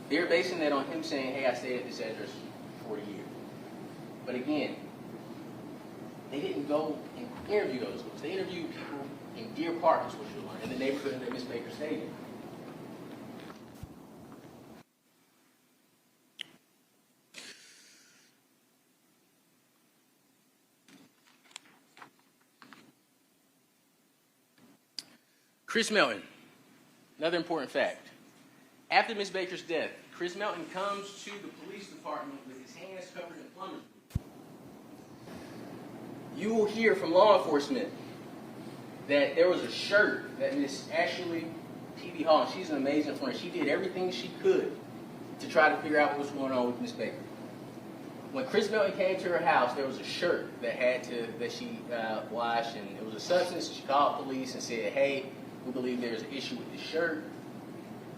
Speaker 1: they're basing that on him saying, hey, I stayed at this address for 40 years. But again, they didn't go and interview those folks. They interviewed people in Deer Park, is what you'll learn, in the neighborhood that Ms. Baker stayed in. Chris Melton, another important fact. After Ms. Baker's death, Chris Melton comes to the police department with his hands covered in plumber's glue. You will hear from law enforcement that there was a shirt that Miss Ashley P.B. Hall, and she's an amazing friend, she did everything she could to try to figure out what was going on with Miss Baker. When Chris Melton came to her house, there was a shirt that she washed, and it was a substance. She called police and said, hey, we believe there's an issue with this shirt.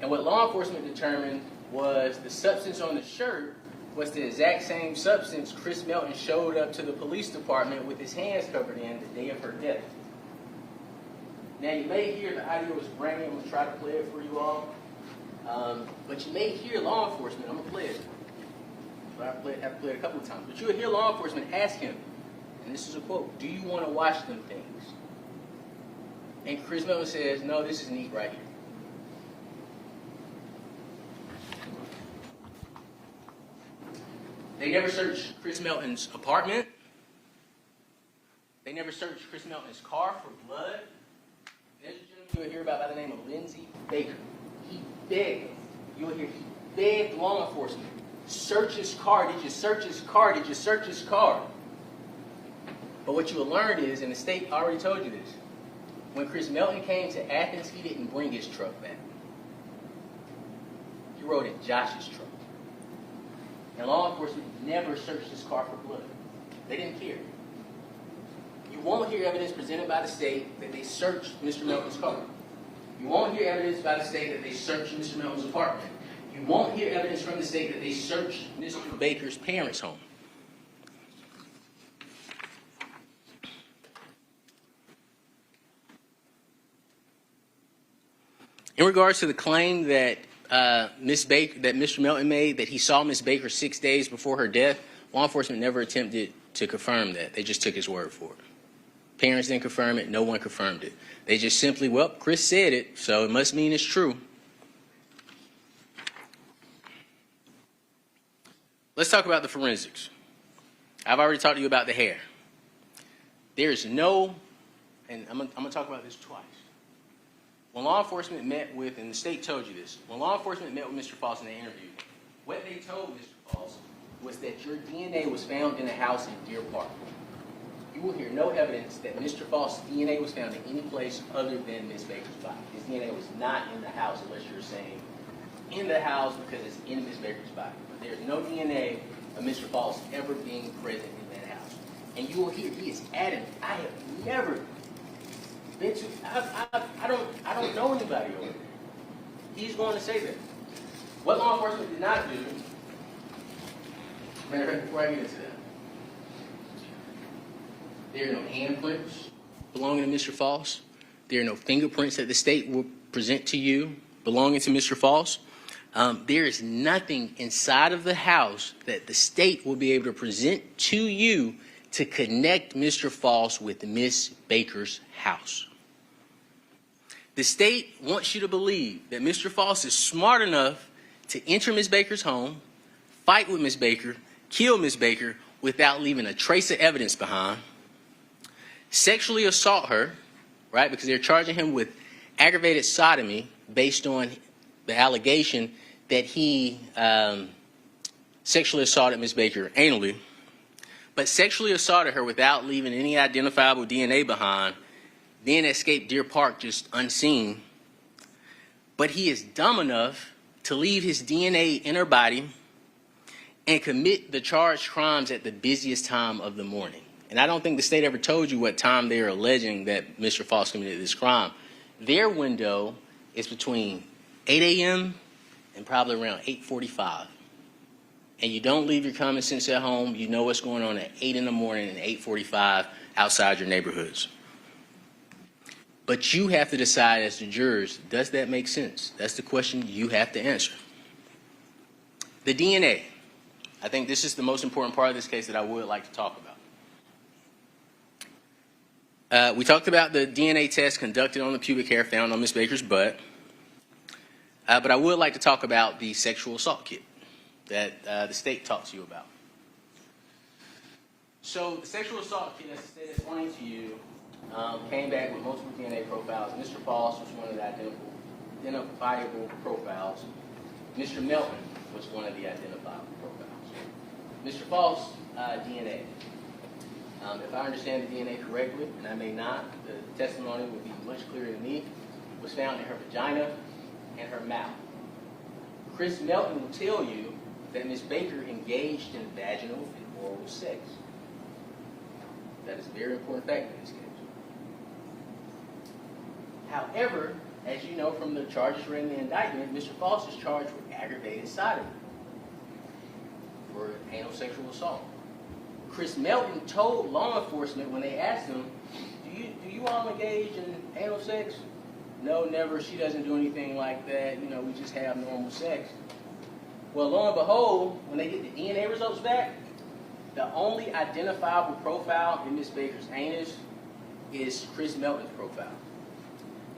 Speaker 1: And what law enforcement determined was the substance on the shirt was the exact same substance Chris Melton showed up to the police department with his hands covered in the day of her death. Now, you may hear the audio is grainy. I'm going to try to play it for you all. But you may hear law enforcement. I'm going to play it. I have to play it a couple of times. But you will hear law enforcement ask him, and this is a quote, do you want to wash them things? And Chris Melton says, no, this is neat right here. They never searched Chris Melton's apartment. They never searched Chris Melton's car for blood. There's a gentleman you'll hear about by the name of Lindsay Baker. He begged, you'll hear, he begged law enforcement, search his car. Did you search his car? Did you search his car? But what you will learn is, and the state already told you this, when Chris Melton came to Athens, he didn't bring his truck back. He rode in Josh's truck. And law enforcement never searched his car for blood. They didn't care. You won't hear evidence presented by the state that they searched Mr. Melton's car. You won't hear evidence by the state that they searched Mr. Melton's apartment. You won't hear evidence from the state that they searched Mr. Baker's parents' home. In regards to the claim that Mr. Melton made that he saw Miss Baker 6 days before her death, law enforcement never attempted to confirm that. They just took his word for it. Parents didn't confirm it. No one confirmed it. They just simply, well, Chris said it, so it must mean it's true. Let's talk about the forensics. I've already talked to you about the hair. There's no, and I'm going to talk about this twice. When law enforcement met with, and the state told you this, when law enforcement met with Mr. Faust in the interview, what they told Mr. Faust was that your DNA was found in a house in Deer Park. You will hear no evidence that Mr. Faust's DNA was found in any place other than Miss Baker's body. His DNA was not in the house unless you're saying in the house because it's in Miss Baker's body. But there's no DNA of Mr. Faust ever being present in that house. And you will hear he is adamant. I have never been to, I don't know anybody over there. He's going to say that. What law enforcement did not do, matter of fact, before I get into that, there are no handprints belonging to Mr. Faust. There are no fingerprints that the state will present to you belonging to Mr. Faust. There is nothing inside of the house that the state will be able to present to you to connect Mr. Faust with Miss Baker's house. The state wants you to believe that Mr. Faust is smart enough to enter Miss Baker's home, fight with Miss Baker, kill Miss Baker without leaving a trace of evidence behind, sexually assault her, right, because they're charging him with aggravated sodomy based on the allegation that he sexually assaulted Miss Baker anally, but sexually assaulted her without leaving any identifiable DNA behind, then escaped Deer Park just unseen. But he is dumb enough to leave his DNA in her body and commit the charged crimes at the busiest time of the morning. And I don't think the state ever told you what time they are alleging that Mr. Faust committed this crime. Their window is between 8 a.m. and probably around 8:45. And you don't leave your common sense at home. You know what's going on at 8 in the morning and 8:45 outside your neighborhoods. But you have to decide as the jurors, does that make sense? That's the question you have to answer. The DNA. I think this is the most important part of this case that I would like to talk about. We talked about the DNA test conducted on the pubic hair found on Miss Baker's butt. But I would like to talk about the sexual assault kit that the state talks to you about. So the sexual assault kit, as the state explained to you, came back with multiple DNA profiles. Mr. Faust was one of the identifiable profiles. Mr. Melton was one of the identifiable profiles. Mr. Faust's DNA. If I understand the DNA correctly, and I may not, the testimony would be much clearer to me, was found in her vagina and her mouth. Chris Melton will tell you that Ms. Baker engaged in vaginal and oral sex. That is a very important fact in this case. However, as you know from the charges read in the indictment, Mr. Faust is charged with aggravated sodomy for anal sexual assault. Chris Melton told law enforcement when they asked him, do you all engage in anal sex? No, never. She doesn't do anything like that. You know, we just have normal sex. Well, lo and behold, when they get the DNA results back, the only identifiable profile in Miss Baker's anus is Chris Melton's profile.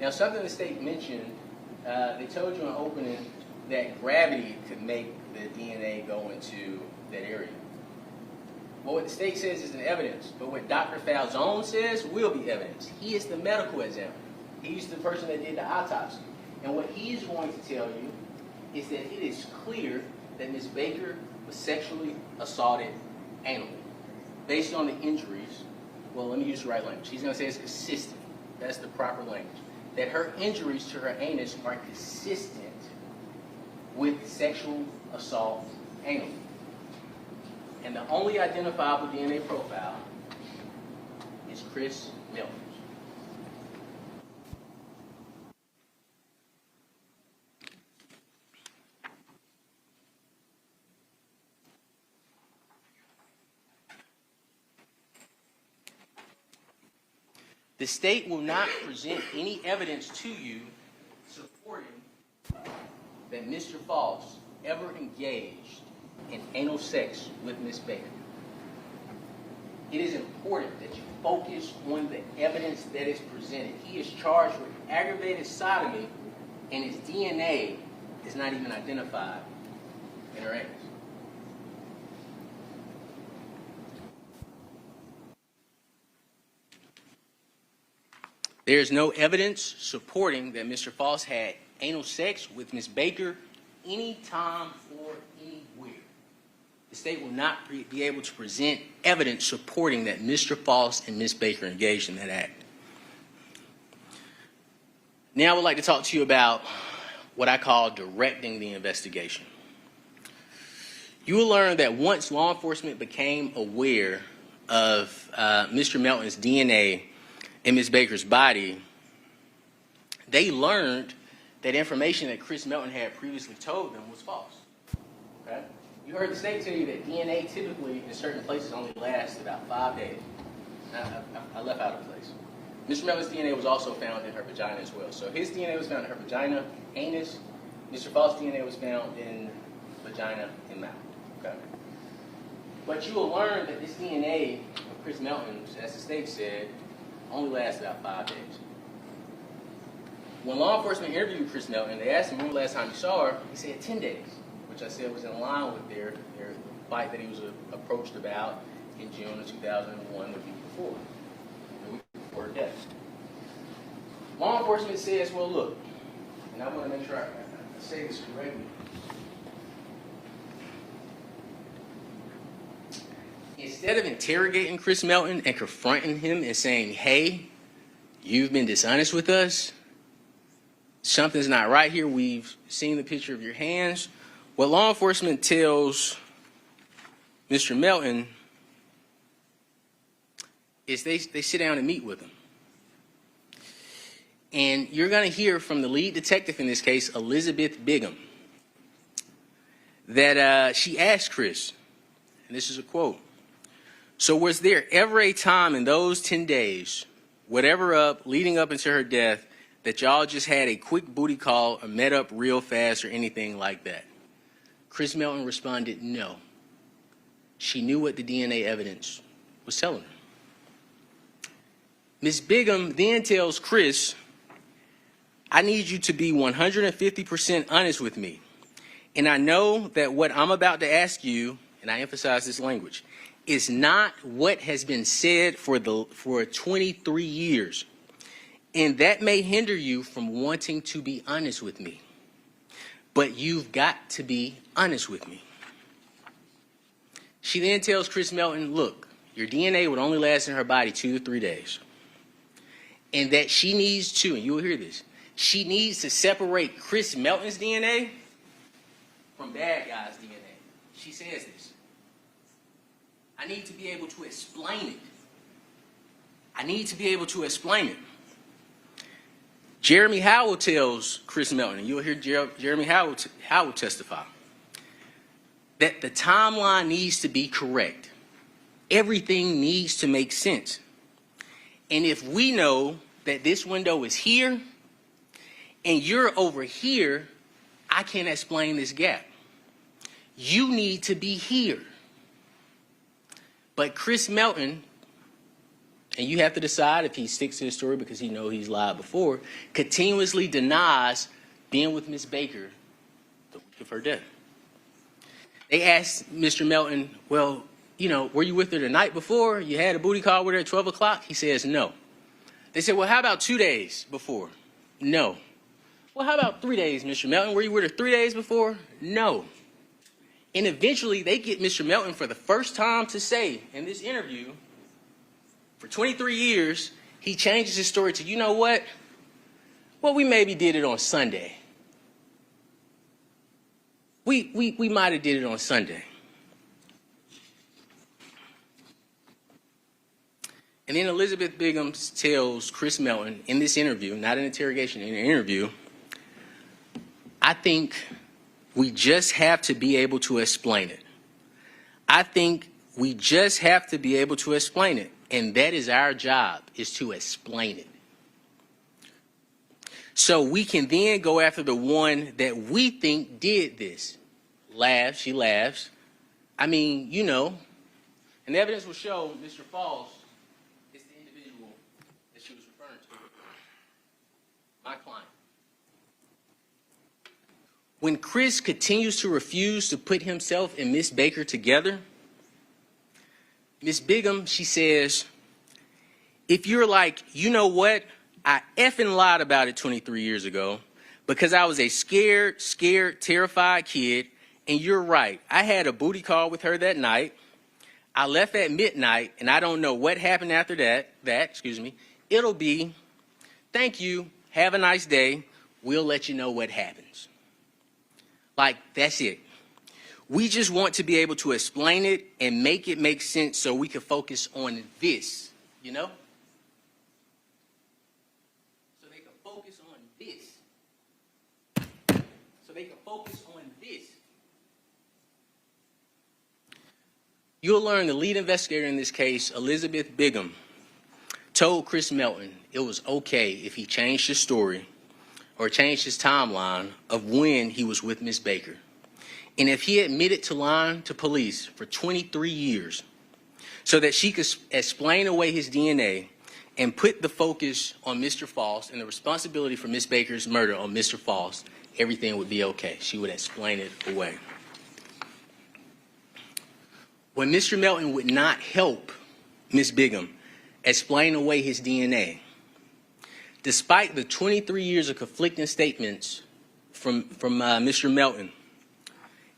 Speaker 1: Now, something the state mentioned, they told you in opening that gravity could make the DNA go into that area. Well, what the state says isn't evidence, but what Dr. Falzone says will be evidence. He is the medical examiner. He's the person that did the autopsy. And what he's going to tell you is that it is clear that Ms. Baker was sexually assaulted anally. Based on the injuries, well, let me use the right language. He's going to say it's consistent. That's the proper language. That her injuries to her anus are consistent with sexual assault anally. And the only identifiable DNA profile is Chris Melton. The state will not present any evidence to you supporting that Mr. Faust ever engaged in anal sex with Ms. Baker. It is important that you focus on the evidence that is presented. He is charged with aggravated sodomy, and his DNA is not even identified in her anus. There is no evidence supporting that Mr. Faust had anal sex with Ms. Baker anytime or anywhere. The state will not be able to present evidence supporting that Mr. Faust and Ms. Baker engaged in that act. Now I would like to talk to you about what I call directing the investigation. You will learn that once law enforcement became aware of Mr. Melton's DNA in Ms. Baker's body, they learned that information that Chris Melton had previously told them was false. Okay? You heard the state tell you that DNA typically in certain places only lasts about 5 days. I left out a place. Mr. Melton's DNA was also found in her vagina as well. So his DNA was found in her vagina, anus, Mr. Faust's DNA was found in vagina and mouth. Okay. But you will learn that this DNA of Chris Melton, as the state said, only lasted about 5 days. When law enforcement interviewed Chris Melton, they asked him when the last time he saw her. He said 10 days, which I said was in line with their fight that he was approached about in June of 2001, the week before her death. Law enforcement says, well, look, and I want to make sure I say this correctly. Instead of interrogating Chris Melton and confronting him and saying, hey, you've been dishonest with us, something's not right here, we've seen the picture of your hands, what law enforcement tells Mr. Melton is they sit down and meet with him. And you're going to hear from the lead detective in this case, Elizabeth Bigham, that she asked Chris, and this is a quote, so was there ever a time in those 10 days, leading up into her death, that y'all just had a quick booty call or met up real fast or anything like that? Chris Melton responded, no. She knew what the DNA evidence was telling her. Ms. Bigham then tells Chris, I need you to be 150% honest with me. And I know that what I'm about to ask you, and I emphasize this language, is not what has been said for 23 years. And that may hinder you from wanting to be honest with me. But you've got to be honest with me. She then tells Chris Melton, look, your DNA would only last in her body 2 to 3 days. And that she needs to, and you will hear this, she needs to separate Chris Melton's DNA from bad guy's DNA. She says this. I need to be able to explain it. I need to be able to explain it. Jeremy Howell tells Chris Melton, and you'll hear Jeremy Howell testify, that the timeline needs to be correct. Everything needs to make sense. And if we know that this window is here and you're over here, I can't explain this gap. You need to be here. But Chris Melton, and you have to decide if he sticks to his story because he knows he's lied before, continuously denies being with Miss Baker the week of her death. They asked Mr. Melton, well, you know, were you with her the night before? You had a booty call with her at 12 o'clock? He says no. They said, well, how about 2 days before? No. Well, how about 3 days, Mr. Melton? Were you with her 3 days before? No. And eventually they get Mr. Melton for the first time to say in this interview, for 23 years, he changes his story to, you know what? Well, we maybe did it on Sunday. We might have did it on Sunday. And then Elizabeth Bigham tells Chris Melton in this interview, not an interrogation, in an interview, I think we just have to be able to explain it. I think we just have to be able to explain it. And that is our job, is to explain it. So we can then go after the one that we think did this. Laughs, she laughs. I mean, you know, and the evidence will show Mr. Faust is the individual that she was referring to. My client. When Chris continues to refuse to put himself and Miss Baker together, Miss Bigham, she says, if you're like, you know what, I effing lied about it 23 years ago because I was a scared, terrified kid, and you're right. I had a booty call with her that night. I left at midnight, and I don't know what happened after that. It'll be, thank you, have a nice day. We'll let you know what happens. Like, that's it. We just want to be able to explain it and make it make sense so we can focus on this, you know? So they can focus on this. So they can focus on this. You'll learn the lead investigator in this case, Elizabeth Bigham, told Chris Melton it was okay if he changed his story or changed his timeline of when he was with Miss Baker. And if he admitted to lying to police for 23 years so that she could explain away his DNA and put the focus on Mr. Faust and the responsibility for Miss Baker's murder on Mr. Faust, everything would be okay. She would explain it away. When Mr. Melton would not help Miss Bigham explain away his DNA, despite the 23 years of conflicting statements from Mr. Melton,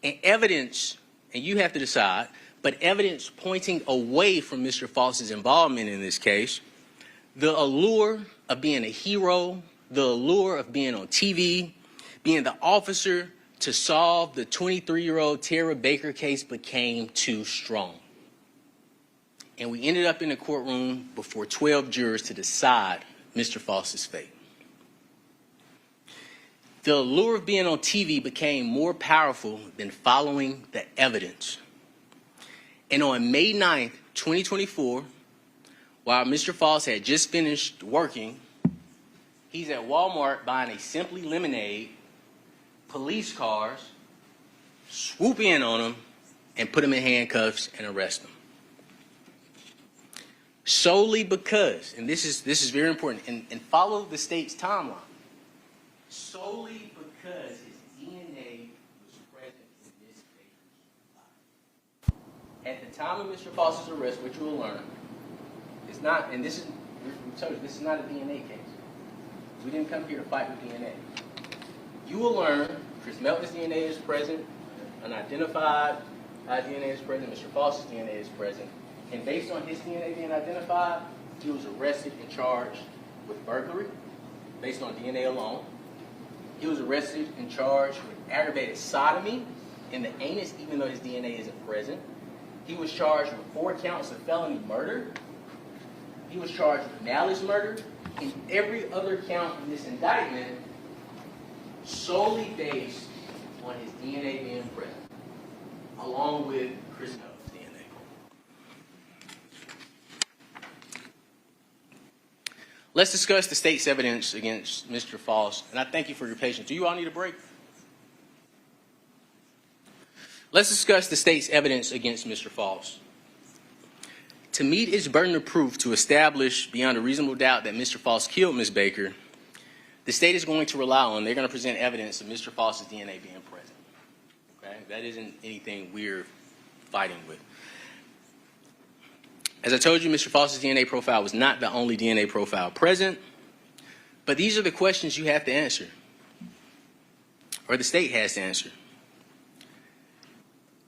Speaker 1: and evidence, and you have to decide, but evidence pointing away from Mr. Faust's involvement in this case, the allure of being a hero, the allure of being on TV, being the officer to solve the 23-year-old Tara Baker case became too strong. And we ended up in the courtroom before 12 jurors to decide Mr. Faust's fate. The allure of being on TV became more powerful than following the evidence. And on May 9th, 2024, while Mr. Faust had just finished working, he's at Walmart buying a Simply Lemonade. Police cars swoop in on him and put him in handcuffs and arrest him. Solely because, and this is very important, and follow the state's timeline, solely because his DNA was present in Miss Baker's life. At the time of Mr. Faust's arrest, which you will learn, it's not, and this is, we told you, this is not a DNA case. We didn't come here to fight with DNA. You will learn Chris Melton's DNA is present, unidentified DNA is present, Mr. Faust's DNA is present, and based on his DNA being identified, he was arrested and charged with burglary based on DNA alone. He was arrested and charged with aggravated sodomy in the anus, even though his DNA isn't present. He was charged with 4 counts of felony murder. He was charged with malice murder, and every other count in this indictment solely based on his DNA being present, along with Chris Melton's DNA. Let's discuss the state's evidence against Mr. Faust, and I thank you for your patience. Do you all need a break? Let's discuss the state's evidence against Mr. Faust. To meet its burden of proof to establish beyond a reasonable doubt that Mr. Faust killed Ms. Baker, the state is going to rely on, they're going to present evidence of Mr. Faust's DNA being present. Okay? That isn't anything we're fighting with. As I told you, Mr. Faust's DNA profile was not the only DNA profile present, but these are the questions you have to answer, or the state has to answer.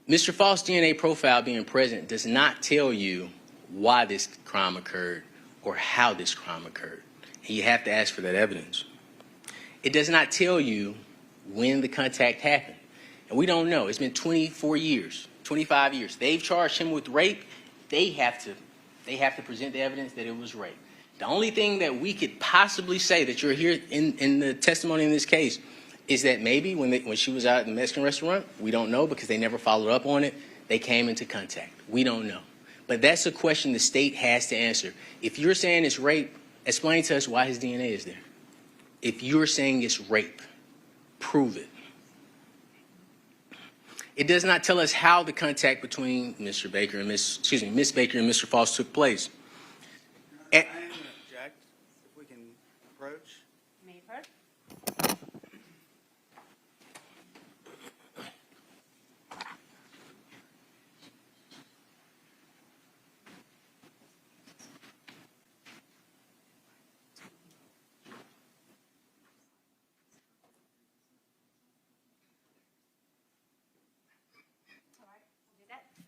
Speaker 1: Mr. Faust's DNA profile being present does not tell you why this crime occurred or how this crime occurred. And you have to ask for that evidence. It does not tell you when the contact happened. And we don't know. It's been 24 years, 25 years. They've charged him with rape. They have to present the evidence that it was rape. The only thing that we could possibly say that you're here in the testimony in this case is that maybe when she was out at the Mexican restaurant, we don't know because they never followed up on it, they came into contact. We don't know. But that's a question the state has to answer. If you're saying it's rape, explain to us why his DNA is there. If you're saying it's rape, prove it. It does not tell us how the contact between Miss Baker and Mr. Faust took place.
Speaker 2: I am going to object. If we can approach.
Speaker 3: May approach.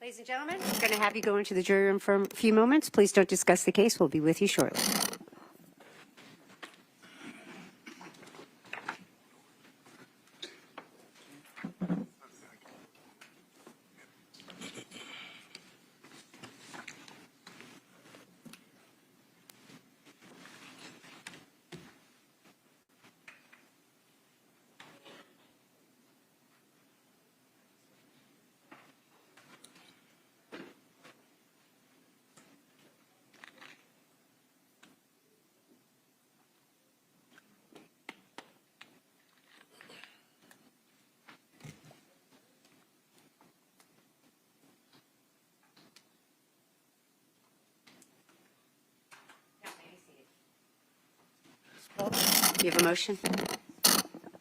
Speaker 3: Ladies and gentlemen, we're going to have you go into the jury room for a few moments. Please don't discuss the case. We'll be with you shortly. You have a motion?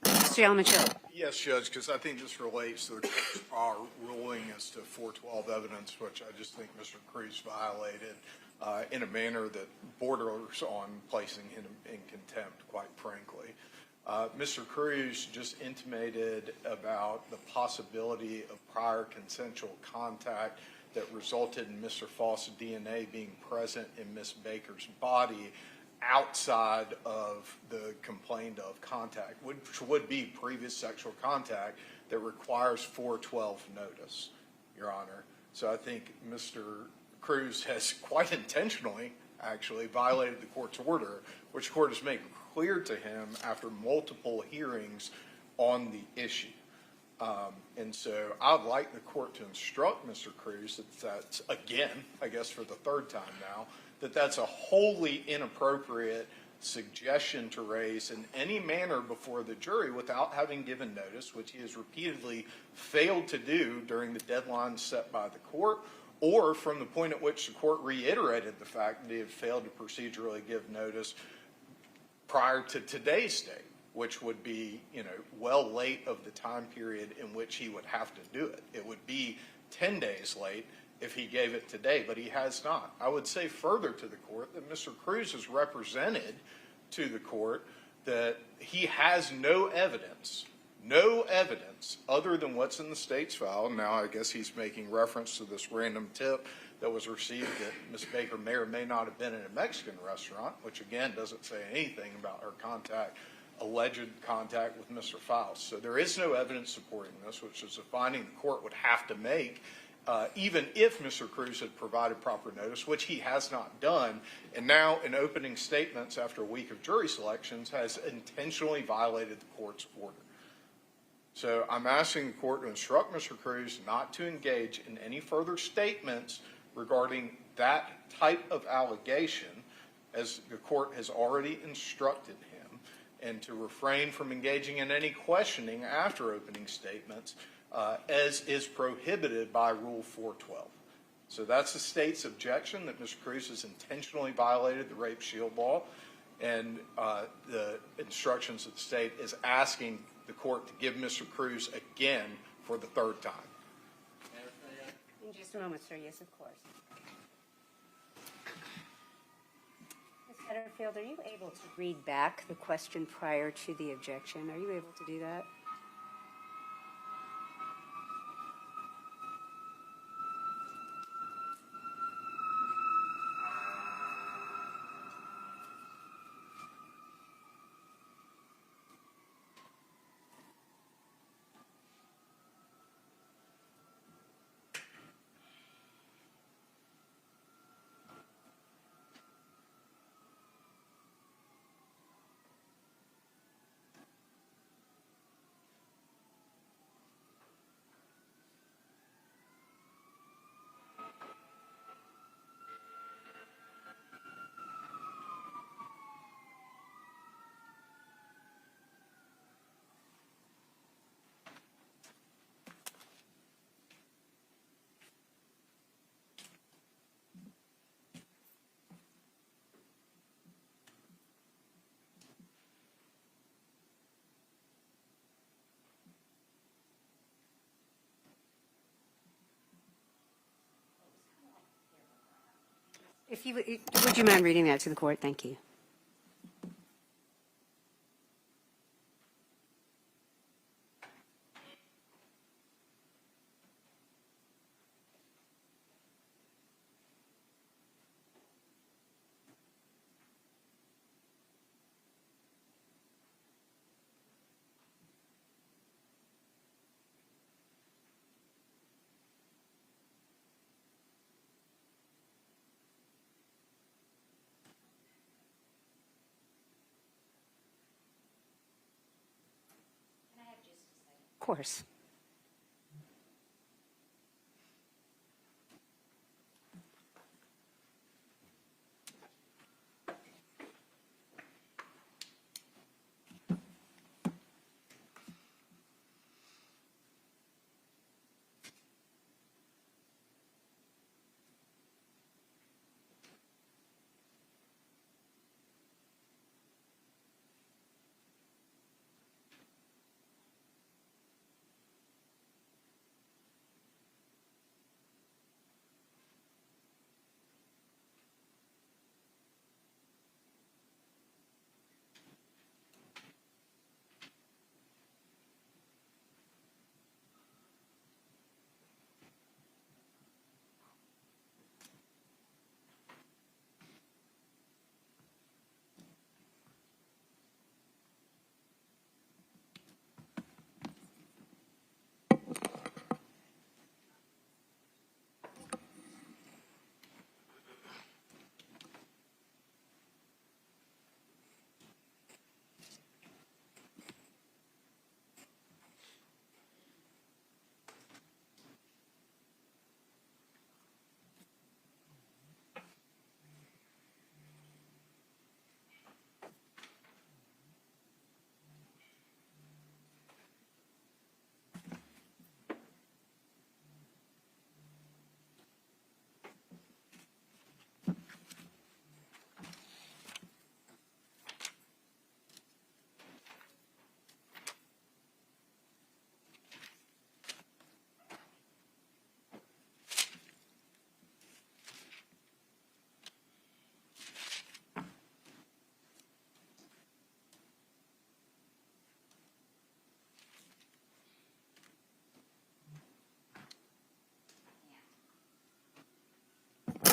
Speaker 3: Mr. Yelmanchilla.
Speaker 4: Yes, Judge, because I think this relates to the court's prior ruling as to 412 evidence, which I just think Mr. Cruz violated in a manner that borders on placing him in contempt, quite frankly. Mr. Cruz just intimated about the possibility of prior consensual contact that resulted in Mr. Faust's DNA being present in Ms. Baker's body outside of the complained of contact, which would be previous sexual contact that requires 412 notice, Your Honor. So I think Mr. Cruz has quite intentionally actually violated the court's order, which the court has made clear to him after multiple hearings on the issue. And so I'd like the court to instruct Mr. Cruz that that's, again, I guess for the third time now, that that's a wholly inappropriate suggestion to raise in any manner before the jury without having given notice, which he has repeatedly failed to do during the deadline set by the court, or from the point at which the court reiterated the fact that he had failed to procedurally give notice prior to today's date, which would be, well late of the time period in which he would have to do it. It would be 10 days late if he gave it today, but he has not. I would say further to the court that Mr. Cruz has represented to the court that he has no evidence other than what's in the state's file. Now, I guess he's making reference to this random tip that was received that Ms. Baker may or may not have been in a Mexican restaurant, which again doesn't say anything about her alleged contact with Mr. Faust. So there is no evidence supporting this, which is a finding the court would have to make, even if Mr. Cruz had provided proper notice, which he has not done, and now in opening statements after a week of jury selections has intentionally violated the court's order. So I'm asking the court to instruct Mr. Cruz not to engage in any further statements regarding that type of allegation, as the court has already instructed him, and to refrain from engaging in any questioning after opening statements, as is prohibited by Rule 412. So that's the state's objection, that Mr. Cruz has intentionally violated the rape shield law, and the instructions of the state is asking the court to give Mr. Cruz again for the third time.
Speaker 3: In just a moment, sir. Yes, of course. Ms. Satterfield, are you able to read back the question prior to the objection? Are you able to do that? If you would you mind reading that to the court? Thank you. Of course.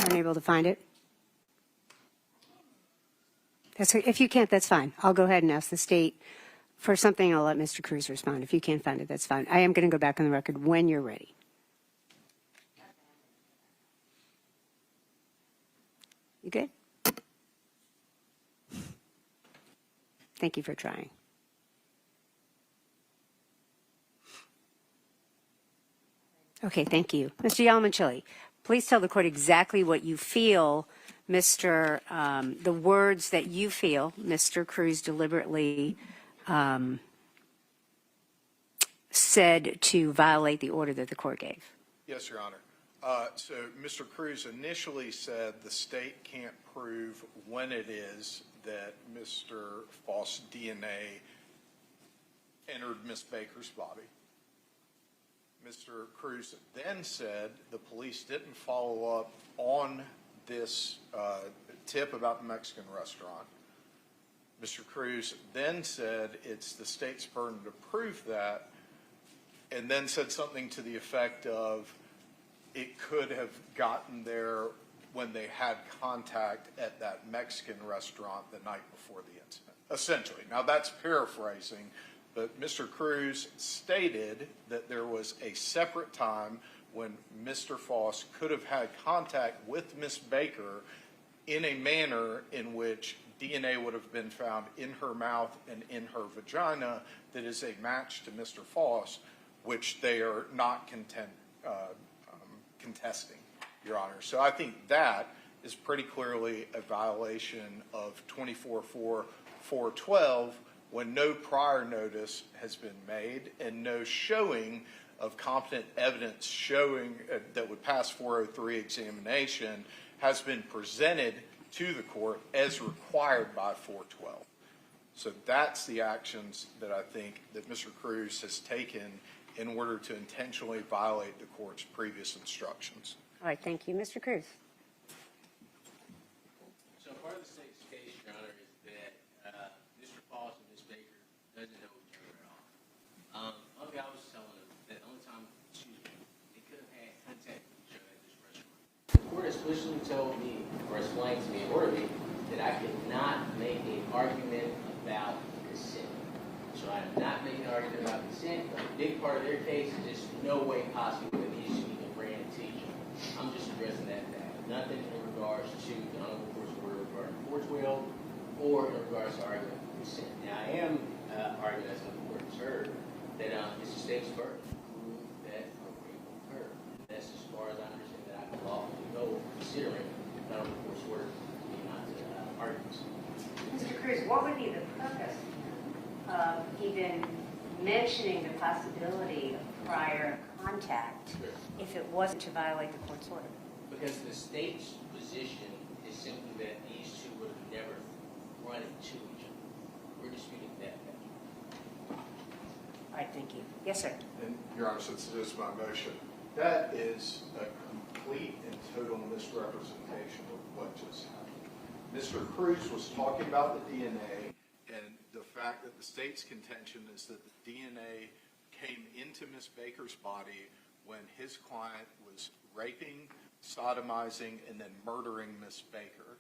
Speaker 3: unable to find it? If you can't, that's fine. I'll go ahead and ask the state for something. I'll let Mr. Cruz respond. If you can't find it, that's fine. I am going to go back on the record when you're ready. You good? Thank you for trying. Okay, thank you. Mr. Yalamanchili, please tell the court exactly what you feel, the words that you feel Mr. Cruz deliberately said to violate the order that the court gave.
Speaker 4: Yes, Your Honor. So Mr. Cruz initially said the state can't prove when it is that Mr. Faust's DNA entered Ms. Baker's body. Mr. Cruz then said the police didn't follow up on this tip about the Mexican restaurant. Mr. Cruz then said it's the state's burden to prove that, and then said something to the effect of it could have gotten there when they had contact at that Mexican restaurant the night before the incident, essentially. Now, that's paraphrasing, but Mr. Cruz stated that there was a separate time when Mr. Faust could have had contact with Ms. Baker in a manner in which DNA would have been found in her mouth and in her vagina that is a match to Mr. Faust, which they are not contesting, Your Honor. So I think that is pretty clearly a violation of 24-4-412 when no prior notice has been made and no showing of competent evidence showing that would pass 403 examination has been presented to the court as required by 412. So that's the actions that I think that Mr. Cruz has taken in order to intentionally violate the court's previous instructions.
Speaker 3: All right, thank you. Mr. Cruz.
Speaker 1: So part of the state's case, Your Honor, is that Mr. Faust and Ms. Baker doesn't know each other at all. Okay, I was telling them that the only time, they could have had contact with each other at this restaurant. The court explicitly told me, or explained to me, orally, that I could not make an argument about consent. So I'm not making an argument about consent, but a big part of their case is there's no way possible that these two even ran into each other. I'm just addressing that fact. Nothing in regards to the honorable court's order regarding 412 or in regards to argument of consent. Now, I am arguing, as the court has heard, that it's the state's burden to prove that a rape occurred. That's as far as I understand that I can lawfully go, considering the honorable court's order to be not to arguments.
Speaker 3: Mr. Cruz, what would be the purpose of even mentioning the possibility of prior contact if it wasn't to violate the court's order?
Speaker 1: Because the state's position is simply that these two would have never run into each other. We're disputing that fact.
Speaker 3: All right, thank you. Yes, sir.
Speaker 4: And, Your Honor, since it is my motion, that is a complete and total misrepresentation of what just happened. Mr. Cruz was talking about the DNA and the fact that the state's contention is that the DNA came into Ms. Baker's body when his client was raping, sodomizing, and then murdering Ms. Baker,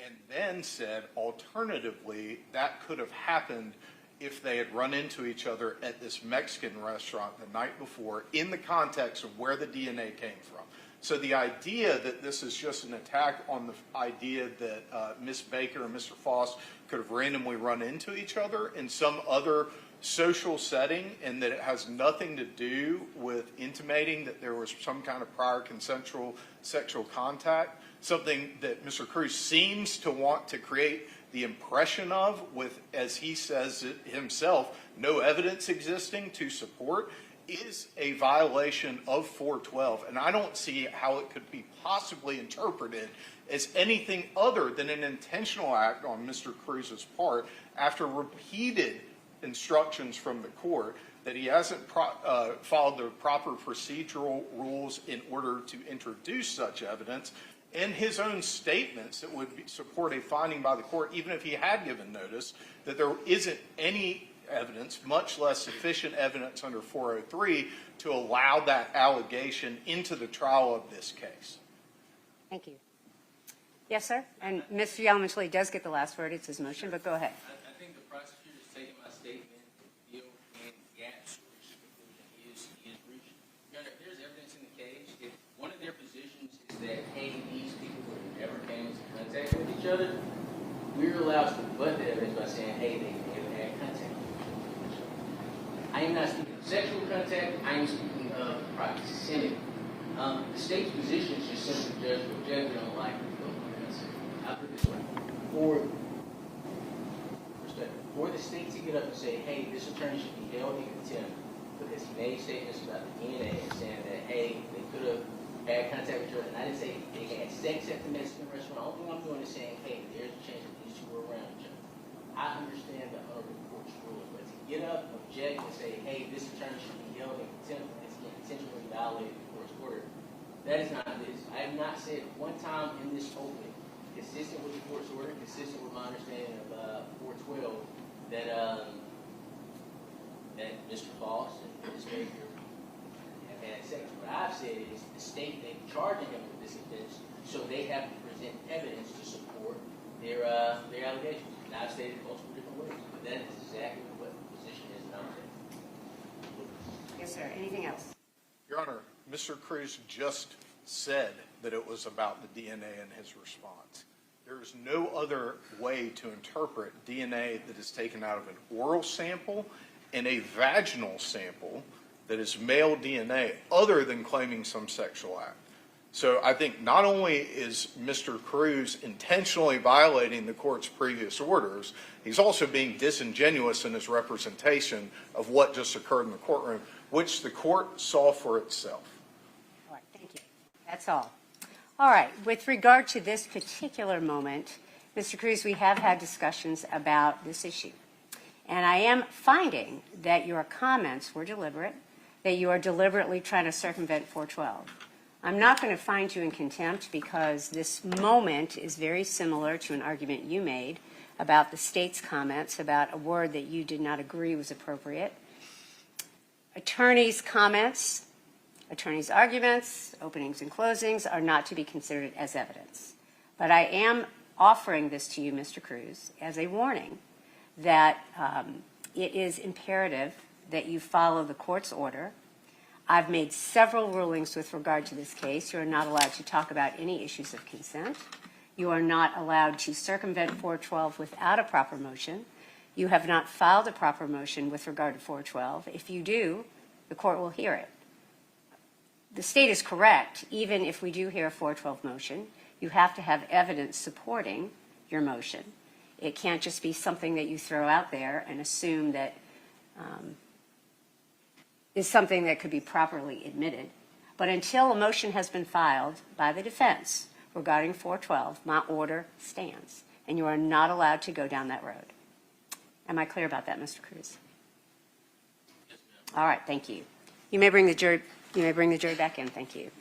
Speaker 4: and then said, alternatively, that could have happened if they had run into each other at this Mexican restaurant the night before in the context of where the DNA came from. So the idea that this is just an attack on the idea that Ms. Baker and Mr. Faust could have randomly run into each other in some other social setting and that it has nothing to do with intimating that there was some kind of prior consensual sexual contact, something that Mr. Cruz seems to want to create the impression of with, as he says it himself, no evidence existing to support, is a violation of 412. And I don't see how it could be possibly interpreted as anything other than an intentional act on Mr. Cruz's part after repeated instructions from the court that he hasn't followed the proper procedural rules in order to introduce such evidence, and his own statements that would support a finding by the court, even if he had given notice, that there isn't any evidence, much less sufficient evidence under 403 to allow that allegation into the trial of this case.
Speaker 3: Thank you. Yes, sir. And Mr. Yalman does get the last word. It's his motion, but go ahead.
Speaker 1: I think the prosecutor's taking my statement, deal in gaps which conclusion is reached. Your Honor, there's evidence in the case. If one of their positions is that, hey, these people never came into contact with each other, we're allowed to rebut the evidence by saying, hey, they never had contact with each other. I am not speaking of sexual contact. I am speaking of proximity. The state's position is just simply judge to object. We don't like it. I'll put it this way. For the state to get up and say, hey, this attorney should be held in contempt because he made statements about the DNA and saying that, hey, they could have had contact with each other. And I didn't say they had sex at the Mexican restaurant. All I'm doing is saying, hey, there's a chance that these two were around each other. I understand the honorable court's ruling, but to get up, object, and say, hey, this attorney should be held in contempt because he intentionally violated the court's order, that is not this. I have not said one time in this open, consistent with the court's order, consistent with my understanding of 412, that Mr. Faust and Ms. Baker have had sex. What I've said is the state, they're charging him with this offense, so they have to present evidence to support their allegations. And I've stated it multiple different ways, but that is exactly what the position is that I'm taking.
Speaker 3: Yes, sir. Anything else?
Speaker 4: Your Honor, Mr. Cruz just said that it was about the DNA in his response. There is no other way to interpret DNA that is taken out of an oral sample and a vaginal sample that is male DNA other than claiming some sexual act. So I think not only is Mr. Cruz intentionally violating the court's previous orders, he's also being disingenuous in his representation of what just occurred in the courtroom, which the court saw for itself.
Speaker 3: All right, thank you. That's all. All right, with regard to this particular moment, Mr. Cruz, we have had discussions about this issue. And I am finding that your comments were deliberate, that you are deliberately trying to circumvent 412. I'm not going to find you in contempt because this moment is very similar to an argument you made about the state's comments about a word that you did not agree was appropriate. Attorneys' comments, attorneys' arguments, openings and closings are not to be considered as evidence. But I am offering this to you, Mr. Cruz, as a warning that it is imperative that you follow the court's order. I've made several rulings with regard to this case. You are not allowed to talk about any issues of consent. You are not allowed to circumvent 412 without a proper motion. You have not filed a proper motion with regard to 412. If you do, the court will hear it. The state is correct. Even if we do hear a 412 motion, you have to have evidence supporting your motion. It can't just be something that you throw out there and assume that is something that could be properly admitted. But until a motion has been filed by the defense regarding 412, my order stands, and you are not allowed to go down that road. Am I clear about that, Mr. Cruz?
Speaker 1: Yes, ma'am.
Speaker 3: All right, thank you. You may bring the jury back in. Thank you.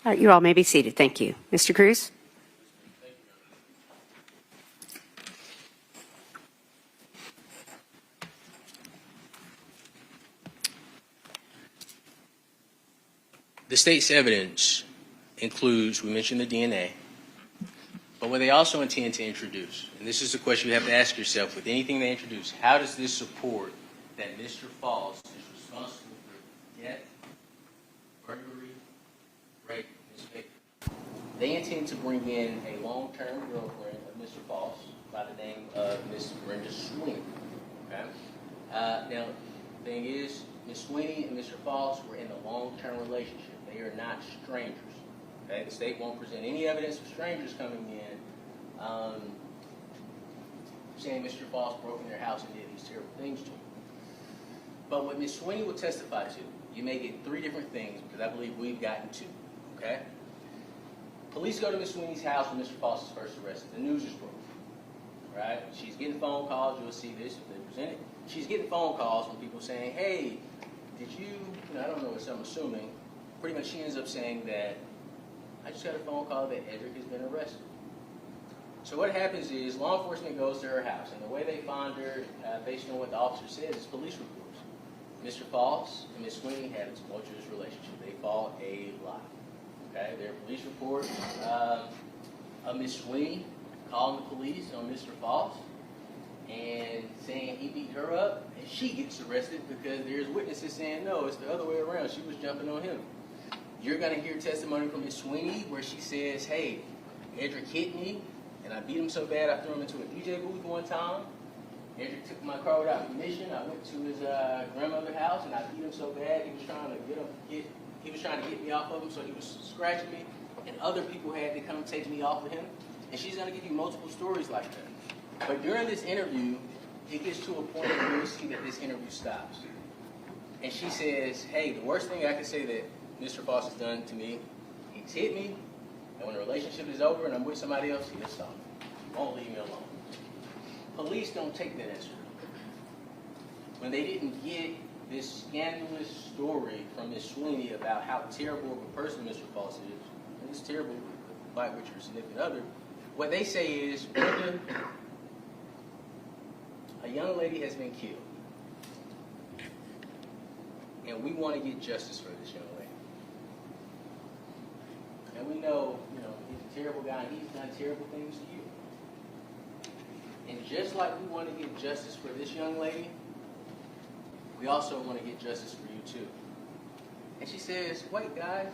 Speaker 3: All right, you all may be seated. Thank you. Mr. Cruz?
Speaker 1: The state's evidence includes, we mentioned the DNA, but what they also intend to introduce, and this is the question you have to ask yourself with anything they introduce, how does this support that Mr. Faust is responsible for death, burglary, rape, and misbehavior? They intend to bring in a long-term girlfriend of Mr. Faust by the name of Miss Brenda Sweeney. Okay? Now, the thing is, Miss Sweeney and Mr. Faust were in a long-term relationship. They are not strangers. Okay? The state won't present any evidence of strangers coming in saying Mr. Faust broke in their house and did these terrible things to him. But what Ms. Sweeney will testify to, you may get 3 different things, because I believe we've gotten 2, okay? Police go to Ms. Sweeney's house when Mr. Faust is first arrested. The news is broken, right? She's getting phone calls. You'll see this if they present it. She's getting phone calls from people saying, hey, did you know, I don't know what I'm assuming. Pretty much she ends up saying that, I just got a phone call that Edrick has been arrested. So what happens is law enforcement goes to her house, and the way they find her, based on what the officer says, is police reports. Mr. Faust and Ms. Sweeney have a tumultuous relationship. They fought a lot. Okay, there are police reports of Ms. Sweeney calling the police on Mr. Faust and saying he beat her up, and she gets arrested because there's witnesses saying no, it's the other way around. She was jumping on him. You're going to hear testimony from Ms. Sweeney where she says, hey, Edrick hit me, and I beat him so bad I threw him into a DJ booth one time. Edrick took my car without permission. I went to his grandmother's house, and I beat him so bad he was trying to get me off of him, so he was scratching me, and other people had to come take me off of him. And she's going to give you multiple stories like that. But during this interview, it gets to a point where you'll see that this interview stops. And she says, hey, the worst thing I can say that Mr. Faust has done to me, he's hit me, and when the relationship is over and I'm with somebody else, he'll stop me. He won't leave me alone. Police don't take that as true. When they didn't get this scandalous story from Ms. Sweeney about how terrible of a person Mr. Faust is, and it's terrible to fight with your significant other, what they say is, Brenda, a young lady has been killed, and we want to get justice for this young lady. And we know, he's a terrible guy, and he's done terrible things to you. And just like we want to get justice for this young lady, we also want to get justice for you too. And she says, wait guys,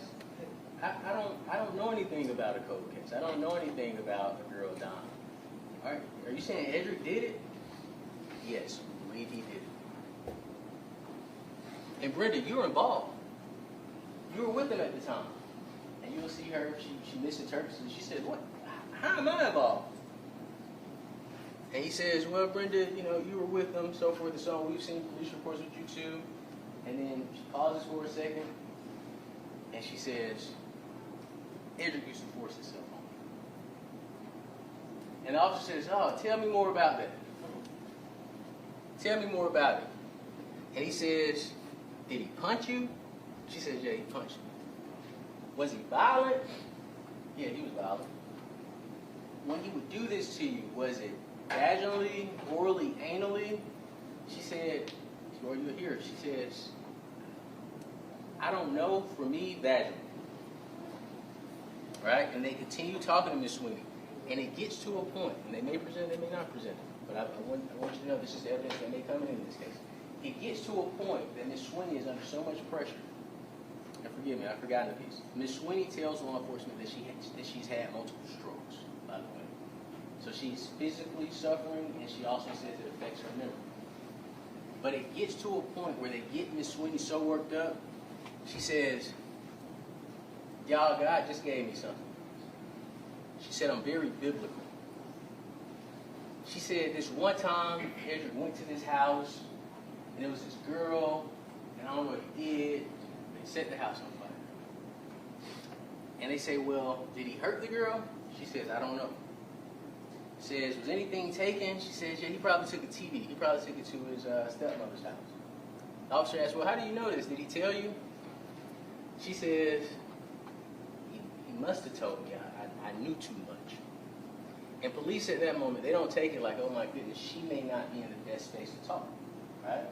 Speaker 1: I don't know anything about a cold case. I don't know anything about a girl dying. All right, are you saying Edrick did it? Yes, we believe he did it. And Brenda, you were involved. You were with him at the time. And you will see her, she misinterprets it. She says, what? How am I involved? And he says, well, Brenda, you were with them, so forth and so on. We've seen police reports with you too. And then she pauses for a second, and she says, Edrick used to force himself on me. And the officer says, oh, tell me more about that. Tell me more about it. And he says, did he punch you? She says, yeah, he punched me. Was he violent? Yeah, he was violent. When he would do this to you, was it vaginally, orally, anally? She said, or you'll hear it, she says, I don't know, for me, vaginally. Right? And they continue talking to Ms. Sweeney. And it gets to a point, and they may present it, they may not present it. But I want you to know this is evidence that may come in this case. It gets to a point that Ms. Sweeney is under so much pressure. And forgive me, I've forgotten a piece. Ms. Sweeney tells law enforcement that she's had multiple strokes, by the way. So she's physically suffering, and she also says it affects her memory. But it gets to a point where they get Ms. Sweeney so worked up, she says, y'all, God just gave me something. She said, I'm very biblical. She said this one time, Edrick went to this house, and there was this girl, and I don't know what he did, they set the house on fire. And they say, well, did he hurt the girl? She says, I don't know. Says, was anything taken? She says, yeah, he probably took a TV. He probably took it to his stepmother's house. The officer asks, well, how do you know this? Did he tell you? She says, he must have told me. I knew too much. And police at that moment, they don't take it like, oh my goodness, she may not be in the best space to talk, right?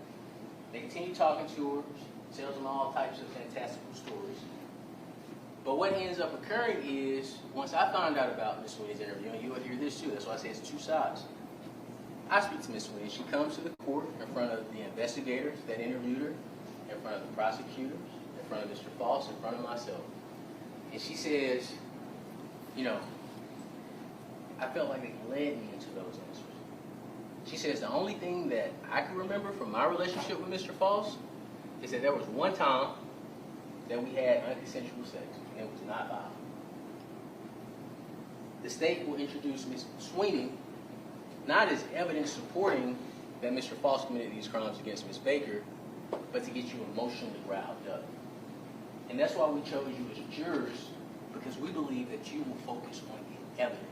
Speaker 1: They continue talking to her. She tells them all types of fantastical stories. But what ends up occurring is, once I found out about Ms. Sweeney's interview, and you'll hear this too, that's why I say it's 2 sides. I speak to Ms. Sweeney. She comes to the court in front of the investigators that interviewed her, in front of the prosecutors, in front of Mr. Faust, in front of myself. And she says, I felt like they led me into those answers. She says, the only thing that I can remember from my relationship with Mr. Faust is that there was one time that we had unconsensual sex. It was not violent. the state will introduce Ms. Sweeney not as evidence supporting that Mr. Faust committed these crimes against Ms. Baker, but to get you emotionally riled up. And that's why we chose you as jurors, because we believe that you will focus on the evidence.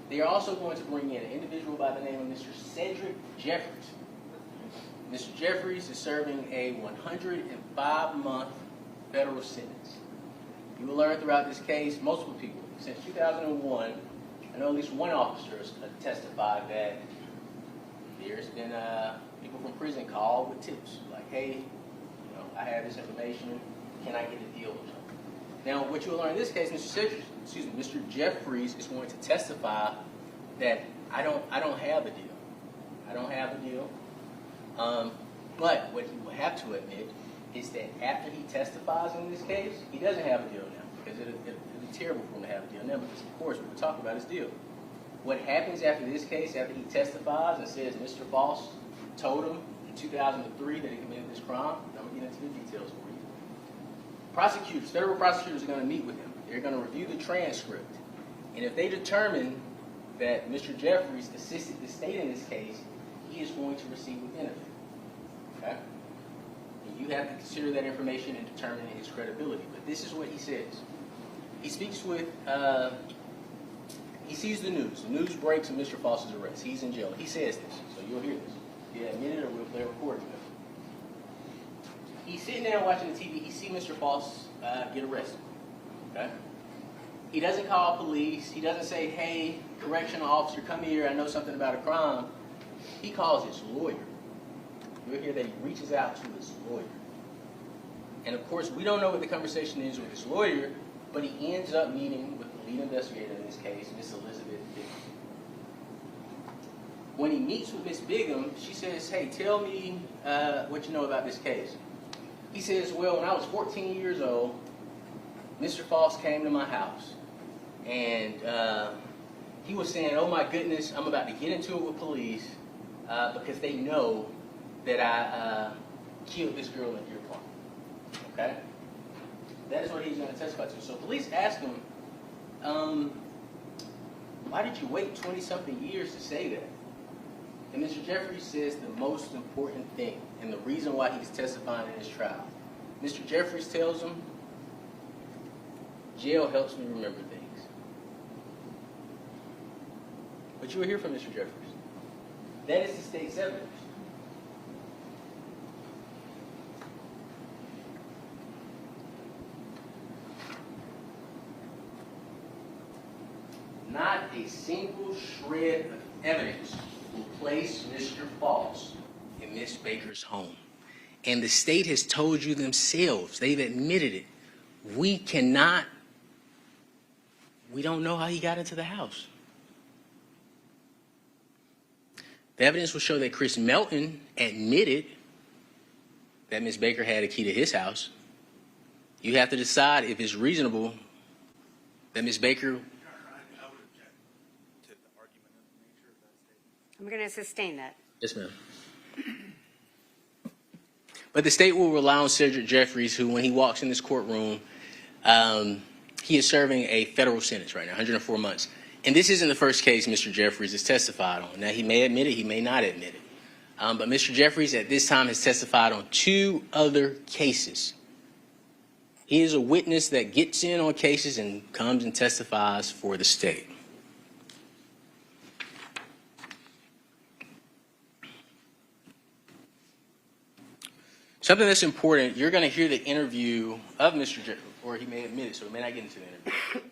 Speaker 1: They are also going to bring in an individual by the name of Mr. Cedric Jeffries. Mr. Jeffries is serving a 105-month federal sentence. You will learn throughout this case, multiple people, since 2001, I know at least one officer has testified that there's been people from prison called with tips, like, hey, I have this information, can I get a deal or something? Now, what you'll learn in this case, Mr. Jeffries is going to testify that I don't have a deal. I don't have a deal. But what he will have to admit is that after he testifies in this case, he doesn't have a deal now, because it'd be terrible for him to have a deal now, because of course what we're talking about is deal. What happens after this case, after he testifies and says Mr. Faust told him in 2003 that he committed this crime, I'm going to get into the details for you. Prosecutors, federal prosecutors are going to meet with him. They're going to review the transcript. And if they determine that Mr. Jeffries assisted the state in this case, he is going to receive a benefit. Okay? And you have to consider that information in determining his credibility. But this is what he says. He speaks with, he sees the news. The news breaks of Mr. Faust's arrest. He's in jail. He says this, so you'll hear this. He admitted it or we'll play a recording of it. He's sitting there watching the TV. He sees Mr. Faust get arrested. Okay? He doesn't call police. He doesn't say, hey, correctional officer, come here. I know something about a crime. He calls his lawyer. You'll hear that he reaches out to his lawyer. And of course, we don't know what the conversation is with his lawyer, but he ends up meeting with the lead investigator in this case, Miss Elizabeth Bigham. When he meets with Miss Bigham, she says, hey, tell me what you know about this case. He says, well, when I was 14 years old, Mr. Faust came to my house, and he was saying, oh my goodness, I'm about to get into it with police because they know that I killed this girl in Deer Park. Okay? That is what he's going to testify to. So police ask him, why did you wait 20-something years to say that? And Mr. Jeffries says the most important thing, and the reason why he's testifying in his trial. Mr. Jeffries tells him, jail helps me remember things. But you will hear from Mr. Jeffries. That is the state's evidence. Not a single shred of evidence will place Mr. Faust in Miss Baker's home. And the state has told you themselves, they've admitted it. We don't know how he got into the house. The evidence will show that Chris Melton admitted that Miss Baker had a key to his house. You have to decide if it's reasonable that Miss Baker...
Speaker 3: I'm going to sustain that.
Speaker 1: Yes, ma'am. But the state will rely on Cedric Jeffries, who, when he walks in this courtroom, he is serving a federal sentence right now, 104 months. And this isn't the first case Mr. Jeffries has testified on. Now, he may admit it, he may not admit it. But Mr. Jeffries, at this time, has testified on 2 other cases. He is a witness that gets in on cases and comes and testifies for the state. Something that's important, you're going to hear the interview of Mr. Jeffries, or he may admit it, so we may not get into the interview. But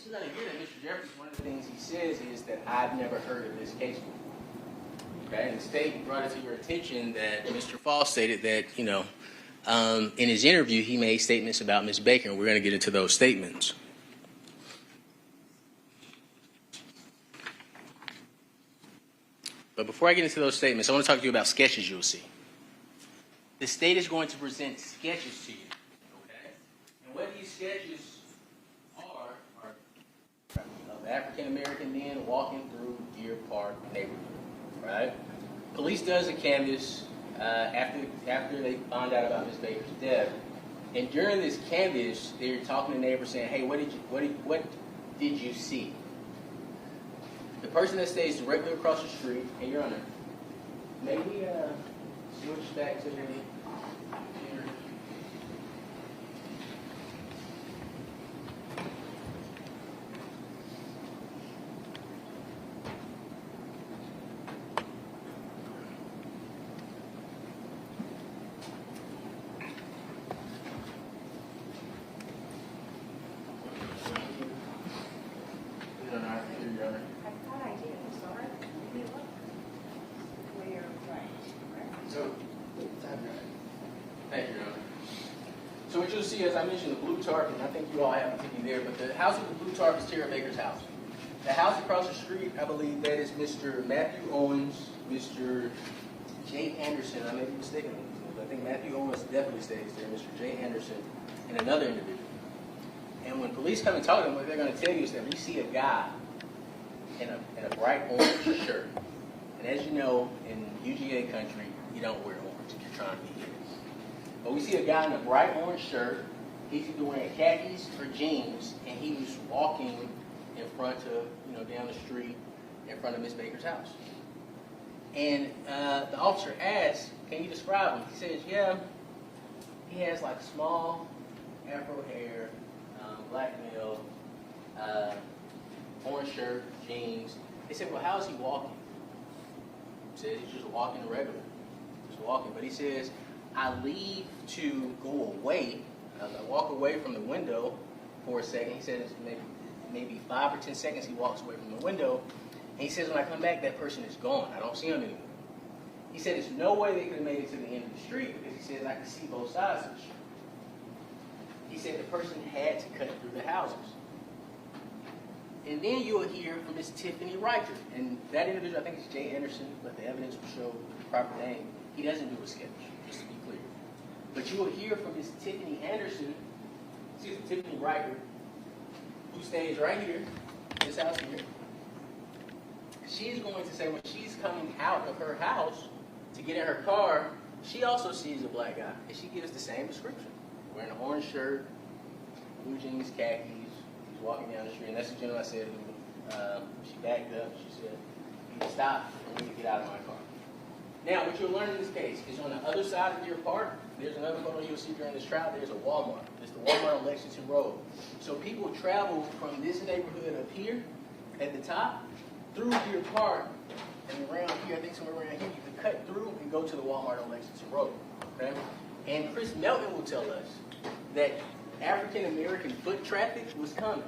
Speaker 1: you're going to hear that Mr. Jeffries, one of the things he says is that I've never heard of this case before. Okay, and the state brought it to your attention that Mr. Faust stated that, in his interview, he made statements about Ms. Baker, and we're going to get into those statements. But before I get into those statements, I want to talk to you about sketches you'll see. The state is going to present sketches to you, okay? And what these sketches are of African-American men walking through Deer Park neighborhood, right? Police does a canvass after they find out about Ms. Baker's death. And during this canvass, they're talking to neighbors saying, hey, what did you see? The person that stays directly across the street, and Your Honor, may we switch back to the computer? Your Honor.
Speaker 3: I thought I did, I'm sorry. Let me look. Well, you're right.
Speaker 1: So, thank you, Your Honor. So what you'll see, as I mentioned, the blue tarp, and I think you all have to be there, but the house with the blue tarp is Tara Baker's house. The house across the street, I believe that is Mr. Matthew Owens, Mr. Jay Anderson. I may be mistaken on these names, but I think Matthew Owens definitely stays there, Mr. Jay Anderson, and another individual. And when police come and talk to them, what they're going to tell you is that we see a guy in a bright orange shirt. And as you know, in UGA country, you don't wear orange if you're trying to be here. But we see a guy in a bright orange shirt. He's either wearing khakis or jeans, and he was walking in front of, down the street in front of Miss Baker's house. And the officer asked, "Can you describe him?" He says, "Yeah, he has like small afro hair, black male, orange shirt, jeans." They said, "Well, how is he walking?" He says he's just walking regular, just walking. But he says, "I leave to go away. I walk away from the window for a second." He said it's maybe 5 or 10 seconds he walks away from the window. And he says, "When I come back, that person is gone. I don't see him anymore." He said there's no way they could have made it to the end of the street because he says I could see both sides of the street. He said the person had to cut through the houses. And then you'll hear from Miss Tiffany Riker. And that individual, I think it's Jay Anderson, but the evidence will show the proper name. He doesn't do a sketch, just to be clear. But you will hear from Miss Tiffany Riker, who stays right here, this house here. She's going to say when she's coming out of her house to get in her car, she also sees a black guy. And she gives the same description. Wearing an orange shirt, blue jeans, khakis. He's walking down the street. And that's the gentleman I said who, she backed up. She said, "You need to stop. I need to get out of my car." Now, what you'll learn in this case is on the other side of Deer Park, there's another photo you'll see during this trial, there's a Walmart. It's the Walmart on Lexington Road. So people travel from this neighborhood up here at the top through Deer Park and around here, I think somewhere around here, you can cut through and go to the Walmart on Lexington Road. Okay? And Chris Melton will tell us that African-American foot traffic was coming.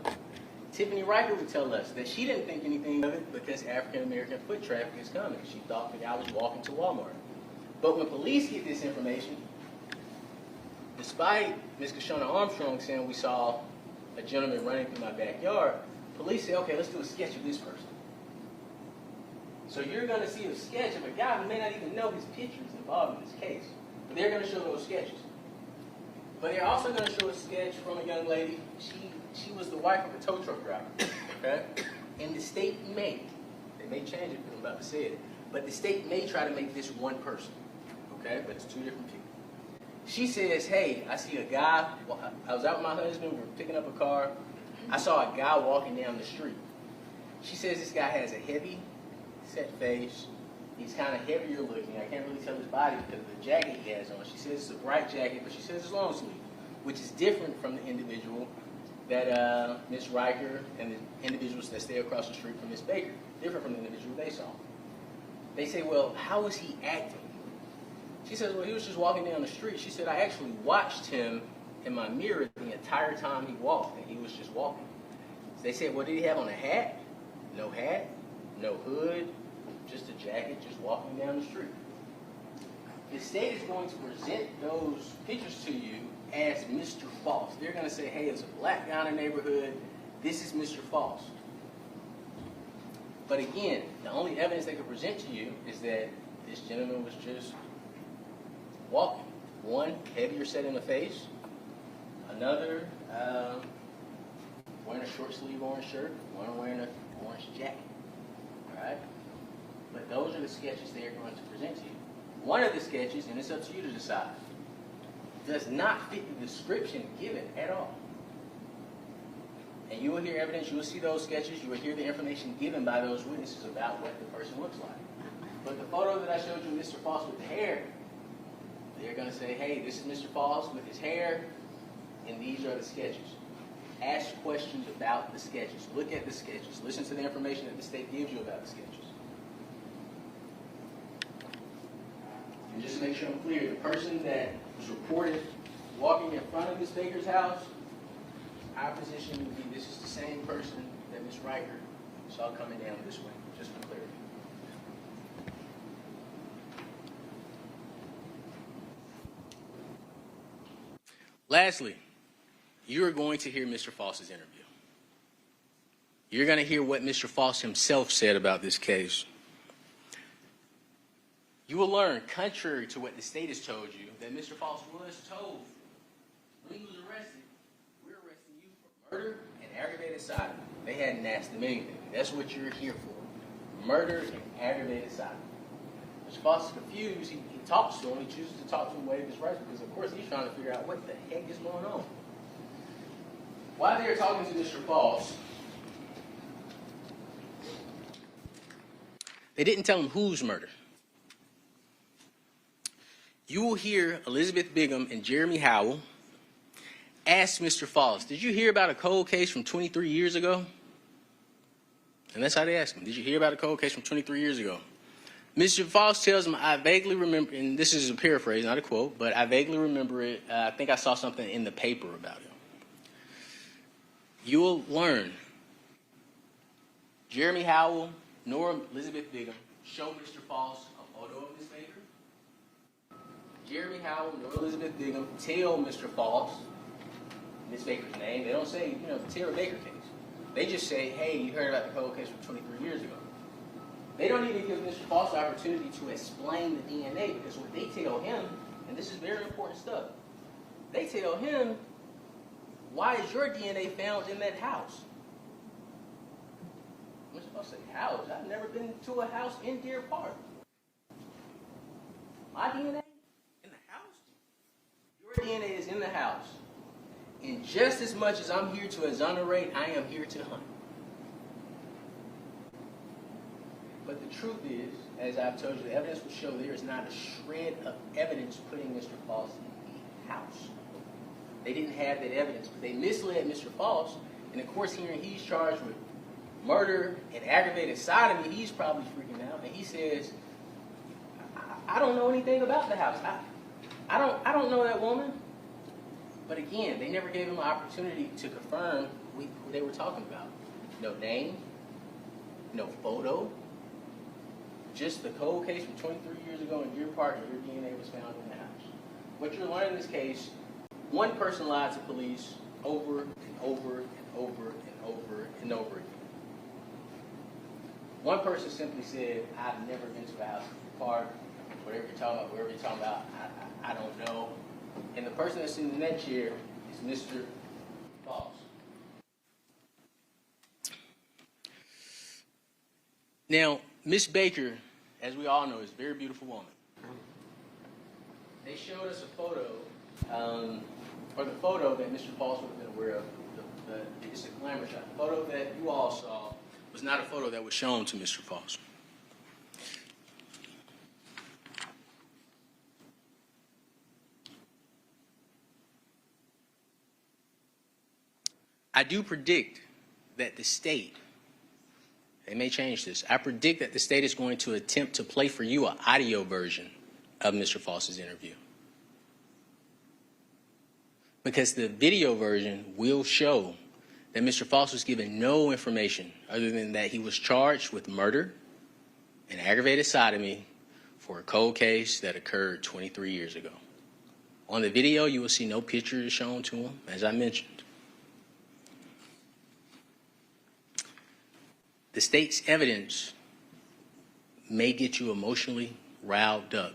Speaker 1: Tiffany Riker would tell us that she didn't think anything of it because African-American foot traffic is coming. She thought the guy was walking to Walmart. But when police get this information, despite Ms. Kashona Armstrong saying we saw a gentleman running through my backyard, police say, "Okay, let's do a sketch of this person." So you're going to see a sketch of a guy who may not even know his picture is involved in this case. But they're going to show those sketches. But they're also going to show a sketch from a young lady. She was the wife of a tow truck driver. Okay? And the state may, they may change it because I'm about to say it, but the state may try to make this one person. Okay? But it's two different people. She says, "Hey, I see a guy. I was out with my husband. We were picking up a car. I saw a guy walking down the street." She says this guy has a heavy set face. He's kind of heavier looking. I can't really tell his body because of the jacket he has on. She says it's a bright jacket, but she says it's long sleeve, which is different from the individual that Ms. Riker and the individuals that stay across the street from Ms. Baker. Different from the individual they saw. They say, "Well, how was he acting?" She says, "Well, he was just walking down the street." She said, "I actually watched him in my mirror the entire time he walked, and he was just walking." So they said, "Well, did he have on a hat?" "No hat, no hood, just a jacket, just walking down the street." The state is going to present those pictures to you as Mr. Faust. They're going to say, "Hey, it's a black guy in the neighborhood. This is Mr. Faust." But again, the only evidence they could present to you is that this gentleman was just walking. One, heavier set in the face. Another, wearing a short sleeve orange shirt. One wearing an orange jacket. All right? But those are the sketches they are going to present to you. One of the sketches, and it's up to you to decide, does not fit the description given at all. And you will hear evidence, you will see those sketches, you will hear the information given by those witnesses about what the person looks like. But the photo that I showed you, Mr. Faust with the hair, they're going to say, hey, this is Mr. Faust with his hair, and these are the sketches. Ask questions about the sketches. Look at the sketches. Listen to the information that the state gives you about the sketches. And just to make sure I'm clear, the person that was reported walking in front of Ms. Baker's house, our position would be this is the same person that Ms. Riker saw coming down this way, just for clarity. Lastly, you are going to hear Mr. Faust's interview. You're going to hear what Mr. Faust himself said about this case. You will learn, contrary to what the state has told you, that Mr. Faust was told when he was arrested, we're arresting you for murder and aggravated sodomy. They hadn't asked him anything. That's what you're here for. Murder and aggravated sodomy. Mr. Faust is confused. He talks to him. He chooses to talk to him waive his rights because, of course, he's trying to figure out what the heck is going on. While they are talking to Mr. Faust, they didn't tell him whose murder. You will hear Elizabeth Bigham and Jeremy Howell ask Mr. Faust, did you hear about a cold case from 23 years ago? And that's how they ask him. Did you hear about a cold case from 23 years ago? Mr. Faust tells him, I vaguely remember, and this is a paraphrase, not a quote, but I vaguely remember it. I think I saw something in the paper about it. You will learn Jeremy Howell nor Elizabeth Bigham show Mr. Faust a photo of Ms. Baker. Jeremy Howell nor Elizabeth Bigham tell Mr. Faust Ms. Baker's name. They don't say, the Tara Baker case. They just say, hey, you heard about the cold case from 23 years ago. They don't even give Mr. Faust the opportunity to explain the DNA because what they tell him, and this is very important stuff, they tell him, why is your DNA found in that house? Mr. Faust say, house? I've never been to a house in Deer Park. My DNA? In the house? Your DNA is in the house. And just as much as I'm here to exonerate, I am here to hunt. But the truth is, as I've told you, the evidence will show there is not a shred of evidence putting Mr. Faust in the house. They didn't have that evidence, but they misled Mr. Faust, and of course, hearing he's charged with murder and aggravated sodomy, he's probably freaking out, and he says, I don't know anything about the house. I don't know that woman. But again, they never gave him an opportunity to confirm who they were talking about. No name, no photo, just the cold case from 23 years ago in Deer Park, and your DNA was found in the house. What you're learning in this case, one person lied to police over and over and over and over and over again. One person simply said, I've never been to a house in Deer Park, whatever you're talking about, wherever you're talking about, I don't know. And the person that's sitting in that chair is Mr. Faust. Now, Miss Baker, as we all know, is a very beautiful woman. They showed us a photo, or the photo that Mr. Faust would have been aware of. It's a glamour shot. The photo that you all saw was not a photo that was shown to Mr. Faust. I do predict that the state, they may change this, I predict that the state is going to attempt to play for you an audio version of Mr. Faust's interview. Because the video version will show that Mr. Faust was given no information other than that he was charged with murder and aggravated sodomy for a cold case that occurred 23 years ago. On the video, you will see no pictures shown to him, as I mentioned. The state's evidence may get you emotionally riled up,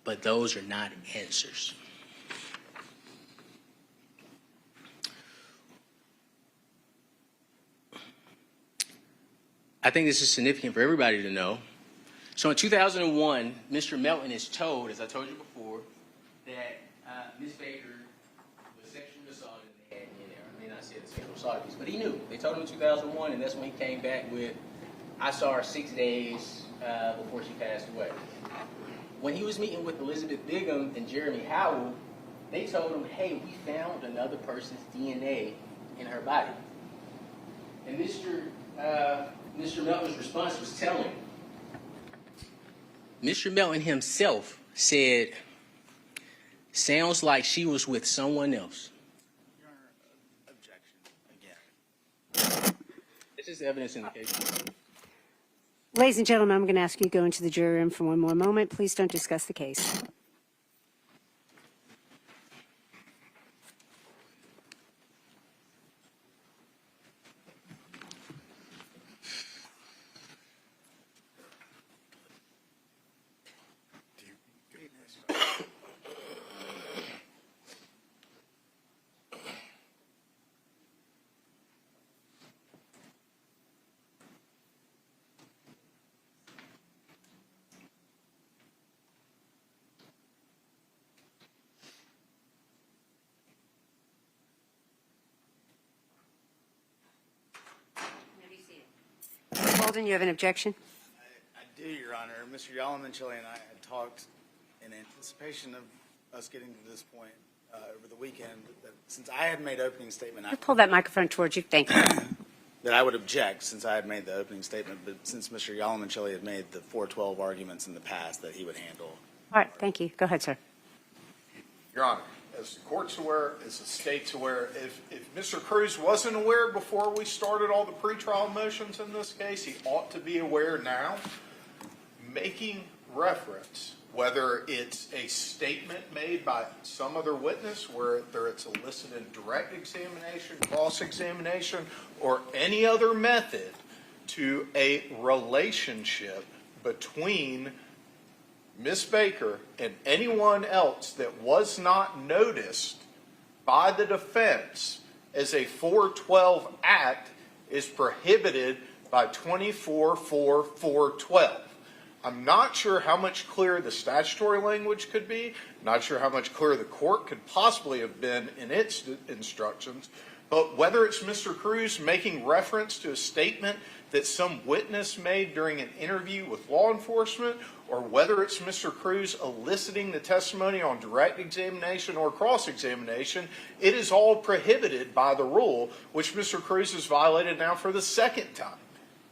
Speaker 1: but those are not answers. I think this is significant for everybody to know. So in 2001, Mr. Melton is told, as I told you before, that Ms. Baker was sexually assaulted and they had DNA. saw the piece. But he knew. They told him in 2001, and that's when he came back with, I saw her 6 days before she passed away. When he was meeting with Elizabeth Bigham and Jeremy Howell, they told him, hey, we found another person's DNA in her body. And Mr. Melton's response was telling. Mr. Melton himself said, sounds like she was with someone else.
Speaker 2: Your Honor, objection again.
Speaker 1: This is evidence in the case.
Speaker 3: Ladies and gentlemen, I'm going to ask you to go into the jury room for one more moment. Please don't discuss the case. Holden, you have an objection?
Speaker 2: I do, Your Honor. Mr. Yalamanchili and I had talked in anticipation of us getting to this point over the weekend that since I had made opening statement,
Speaker 3: Pull that microphone towards you. Thank you.
Speaker 2: that I would object since I had made the opening statement, but since Mr. Yalamanchili had made the 412 arguments in the past that he would handle.
Speaker 3: All right, thank you. Go ahead, sir.
Speaker 4: Your Honor, as the court's aware, as the state's aware, if Mr. Cruz wasn't aware before we started all the pretrial motions in this case, he ought to be aware now. Making reference, whether it's a statement made by some other witness, whether it's elicited direct examination, cross-examination, or any other method to a relationship between Ms. Baker and anyone else that was not noticed by the defense as a 412 act is prohibited by 24-4-412. I'm not sure how much clearer the statutory language could be, not sure how much clearer the court could possibly have been in its instructions, but whether it's Mr. Cruz making reference to a statement that some witness made during an interview with law enforcement, or whether it's Mr. Cruz eliciting the testimony on direct examination or cross-examination, it is all prohibited by the rule, which Mr. Cruz has violated now for the second time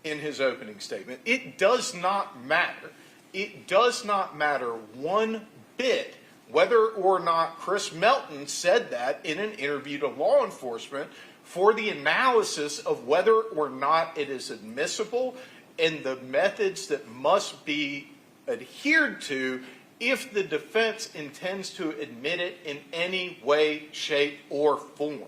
Speaker 4: in his opening statement. It does not matter. It does not matter one bit whether or not Chris Melton said that in an interview to law enforcement for the analysis of whether or not it is admissible and the methods that must be adhered to if the defense intends to admit it in any way, shape, or form,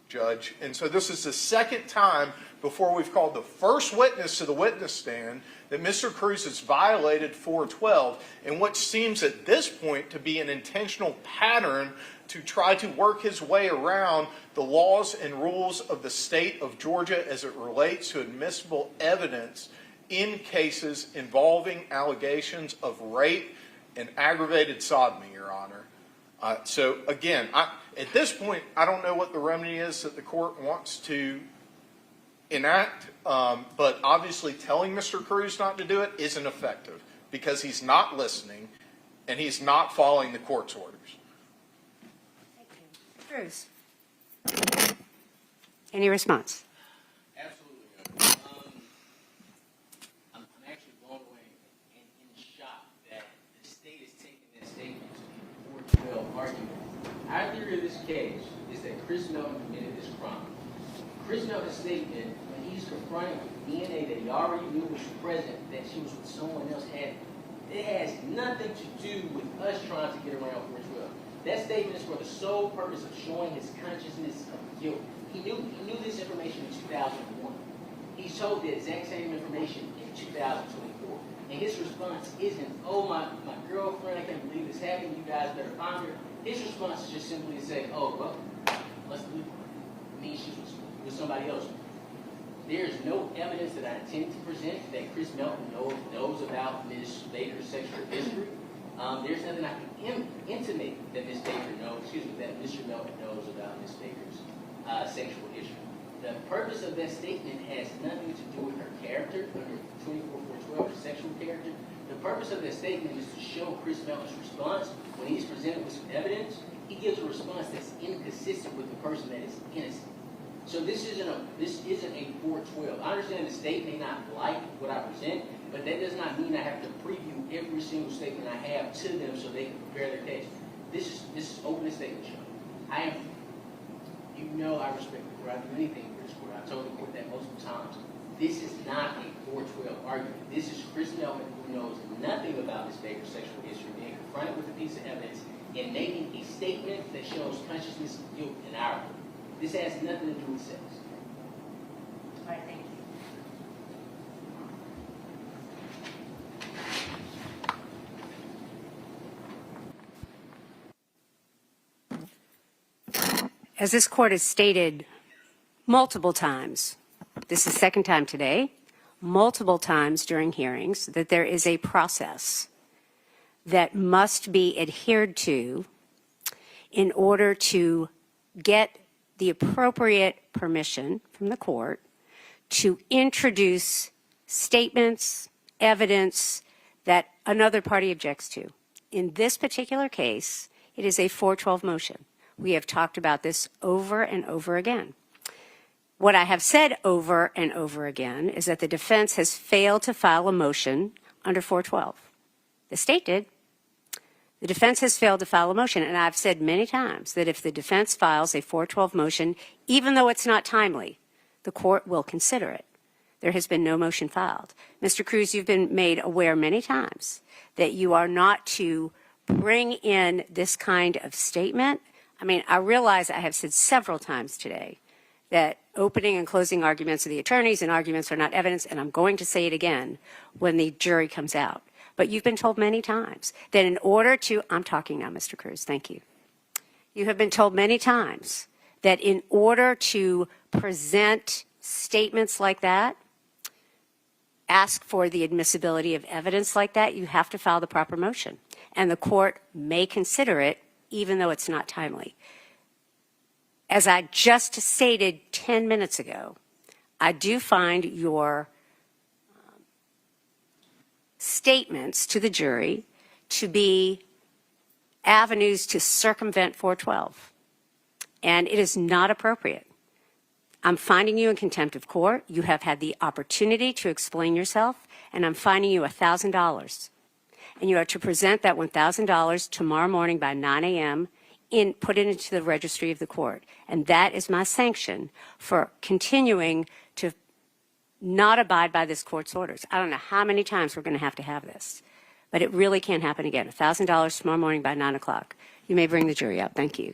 Speaker 4: Judge. And so this is the second time before we've called the first witness to the witness stand that Mr. Cruz has violated 412 in what seems at this point to be an intentional pattern to try to work his way around the laws and rules of the state of Georgia as it relates to admissible evidence in cases involving allegations of rape and aggravated sodomy, Your Honor. So again, at this point, I don't know what the remedy is that the court wants to enact, but obviously telling Mr. Cruz not to do it isn't effective because he's not listening and he's not following the court's orders.
Speaker 3: Thank you. Cruz. Any response?
Speaker 1: Absolutely. I'm actually blown away and in shock that the state is taking this statement to be 412 argument. Our theory of this case is that Chris Melton committed this crime. Chris Melton's statement, when he's confronted with DNA that he already knew was present, that she was with someone else, it has nothing to do with us trying to get around 412. That statement is for the sole purpose of showing his consciousness of guilt. He knew this information in 2001. He's told the exact same information in 2024. And his response isn't, oh, my girlfriend, I can't believe this happened, you guys better find her. His response is just simply to say, oh, well, must believe her. It means she was with somebody else. There's no evidence that I intend to present that Chris Melton knows about Ms. Baker's sexual history. There's nothing I can intimate that Ms. Baker knows, that Mr. Melton knows about Ms. Baker's sexual history. The purpose of that statement has nothing to do with her character under 24.412, her sexual character. The purpose of that statement is to show Chris Melton's response. When he's presented with some evidence, he gives a response that's inconsistent with the person that is innocent. So this isn't a 412. I understand the state may not like what I present, but that does not mean I have to preview every single statement I have to them so they can prepare their case. This is open statement show. I respect the court. I do anything for this court. I told the court that multiple times. This is not a 412 argument. This is Chris Melton, who knows nothing about Ms. Baker's sexual history, being confronted with a piece of evidence and making a statement that shows consciousness of guilt in our court. This has nothing to do with sex.
Speaker 3: All right, thank you. As this court has stated multiple times, this is the second time today, multiple times during hearings, that there is a process that must be adhered to in order to get the appropriate permission from the court to introduce statements, evidence that another party objects to. In this particular case, it is a 412 motion. We have talked about this over and over again. What I have said over and over again is that the defense has failed to file a motion under 412. The state did. The defense has failed to file a motion, and I've said many times that if the defense files a 412 motion, even though it's not timely, the court will consider it. There has been no motion filed. Mr. Cruz, you've been made aware many times that you are not to bring in this kind of statement. I mean, I realize I have said several times today that opening and closing arguments of the attorneys and arguments are not evidence, and I'm going to say it again when the jury comes out. But you've been told many times that in order to, I'm talking now, Mr. Cruz, thank you. You have been told many times that in order to present statements like that, ask for the admissibility of evidence like that, you have to file the proper motion. And the court may consider it even though it's not timely. As I just stated 10 minutes ago, I do find your statements to the jury to be avenues to circumvent 412. And it is not appropriate. I'm finding you in contempt of court. You have had the opportunity to explain yourself, and I'm finding you $1,000. And you are to present that $1,000 tomorrow morning by 9 a.m. Put it into the registry of the court. And that is my sanction for continuing to not abide by this court's orders. I don't know how many times we're going to have this, but it really can't happen again. $1,000 tomorrow morning by 9 o'clock. You may bring the jury up. Thank you.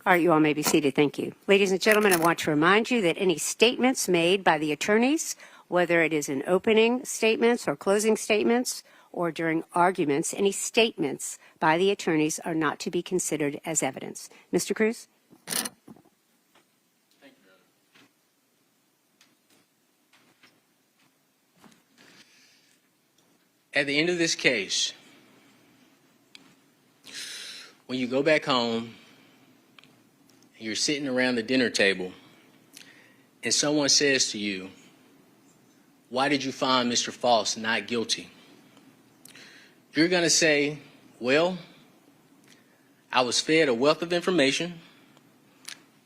Speaker 3: All right, you all may be seated. Thank you. Ladies and gentlemen, I want to remind you that any statements made by the attorneys, whether it is in opening statements or closing statements or during arguments, any statements by the attorneys are not to be considered as evidence. Mr. Cruz?
Speaker 1: Thank you, Your Honor. At the end of this case, when you go back home, you're sitting around the dinner table, and someone says to you, "Why did you find Mr. Faust not guilty?" You're going to say, "Well, I was fed a wealth of information.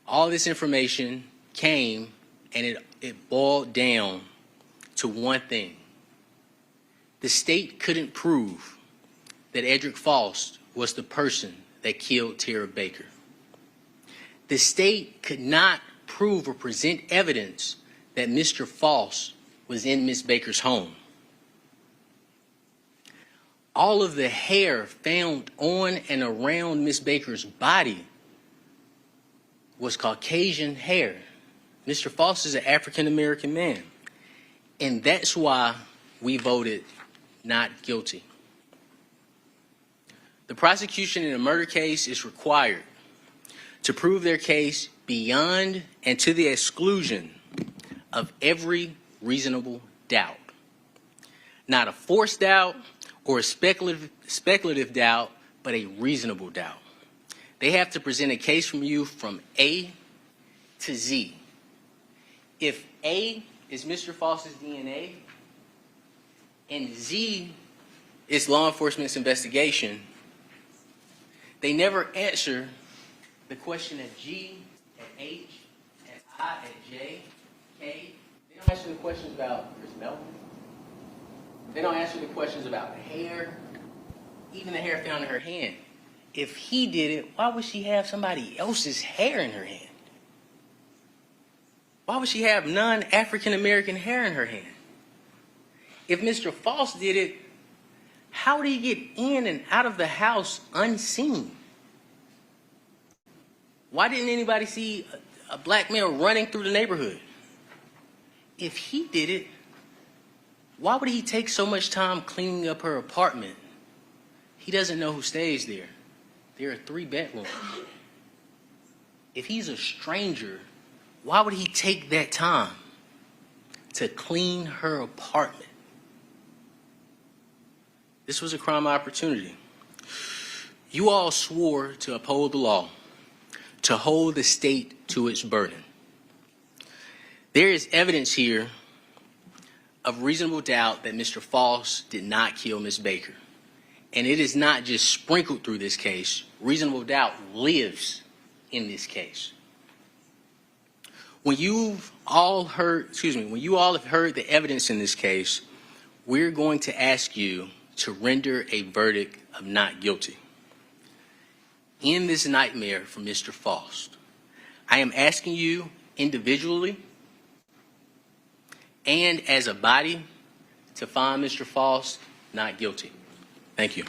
Speaker 1: All this information came, and it boiled down to one thing. The state couldn't prove that Edrick Faust was the person that killed Tara Baker. The state could not prove or present evidence that Mr. Faust was in Ms. Baker's home. All of the hair found on and around Ms. Baker's body was Caucasian hair. Mr. Faust is an African-American man, and that's why we voted not guilty. The prosecution in a murder case is required to prove their case beyond and to the exclusion of every reasonable doubt. Not a forced doubt or a speculative doubt, but a reasonable doubt. They have to present a case from you from A to Z. If A is Mr. Faust's DNA and Z is law enforcement's investigation, they never answer the question at G, at H, at I, at J, K. They don't answer the questions about Chris Melton. They don't answer the questions about the hair, even the hair found in her hand. If he did it, why would she have somebody else's hair in her hand? Why would she have non-African-American hair in her hand? If Mr. Faust did it, how would he get in and out of the house unseen? Why didn't anybody see a black male running through the neighborhood? If he did it, why would he take so much time cleaning up her apartment? He doesn't know who stays there. There are 3 bedrooms. If he's a stranger, why would he take that time to clean her apartment? This was a crime opportunity. You all swore to uphold the law, to hold the state to its burden. There is evidence here of reasonable doubt that Mr. Faust did not kill Ms. Baker. And it is not just sprinkled through this case. Reasonable doubt lives in this case. When you all have heard the evidence in this case, we're going to ask you to render a verdict of not guilty. In this nightmare for Mr. Faust, I am asking you individually and as a body to find Mr. Faust not guilty. Thank you.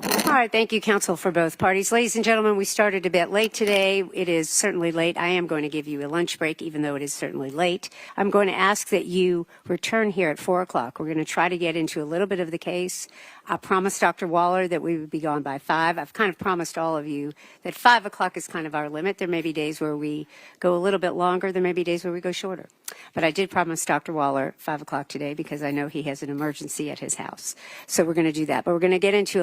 Speaker 3: All right, thank you, counsel, for both parties. Ladies and gentlemen, we started a bit late today. It is certainly late. I am going to give you a lunch break, even though it is certainly late. I'm going to ask that you return here at 4 o'clock. We're going to try to get into a little bit of the case. I promised Dr. Waller that we would be gone by 5. I've kind of promised all of you that 5 o'clock is kind of our limit. There may be days where we go a little bit longer. There may be days where we go shorter. But I did promise Dr. Waller 5 o'clock today because I know he has an emergency at his house. So we're going to do that. But we're going to get into a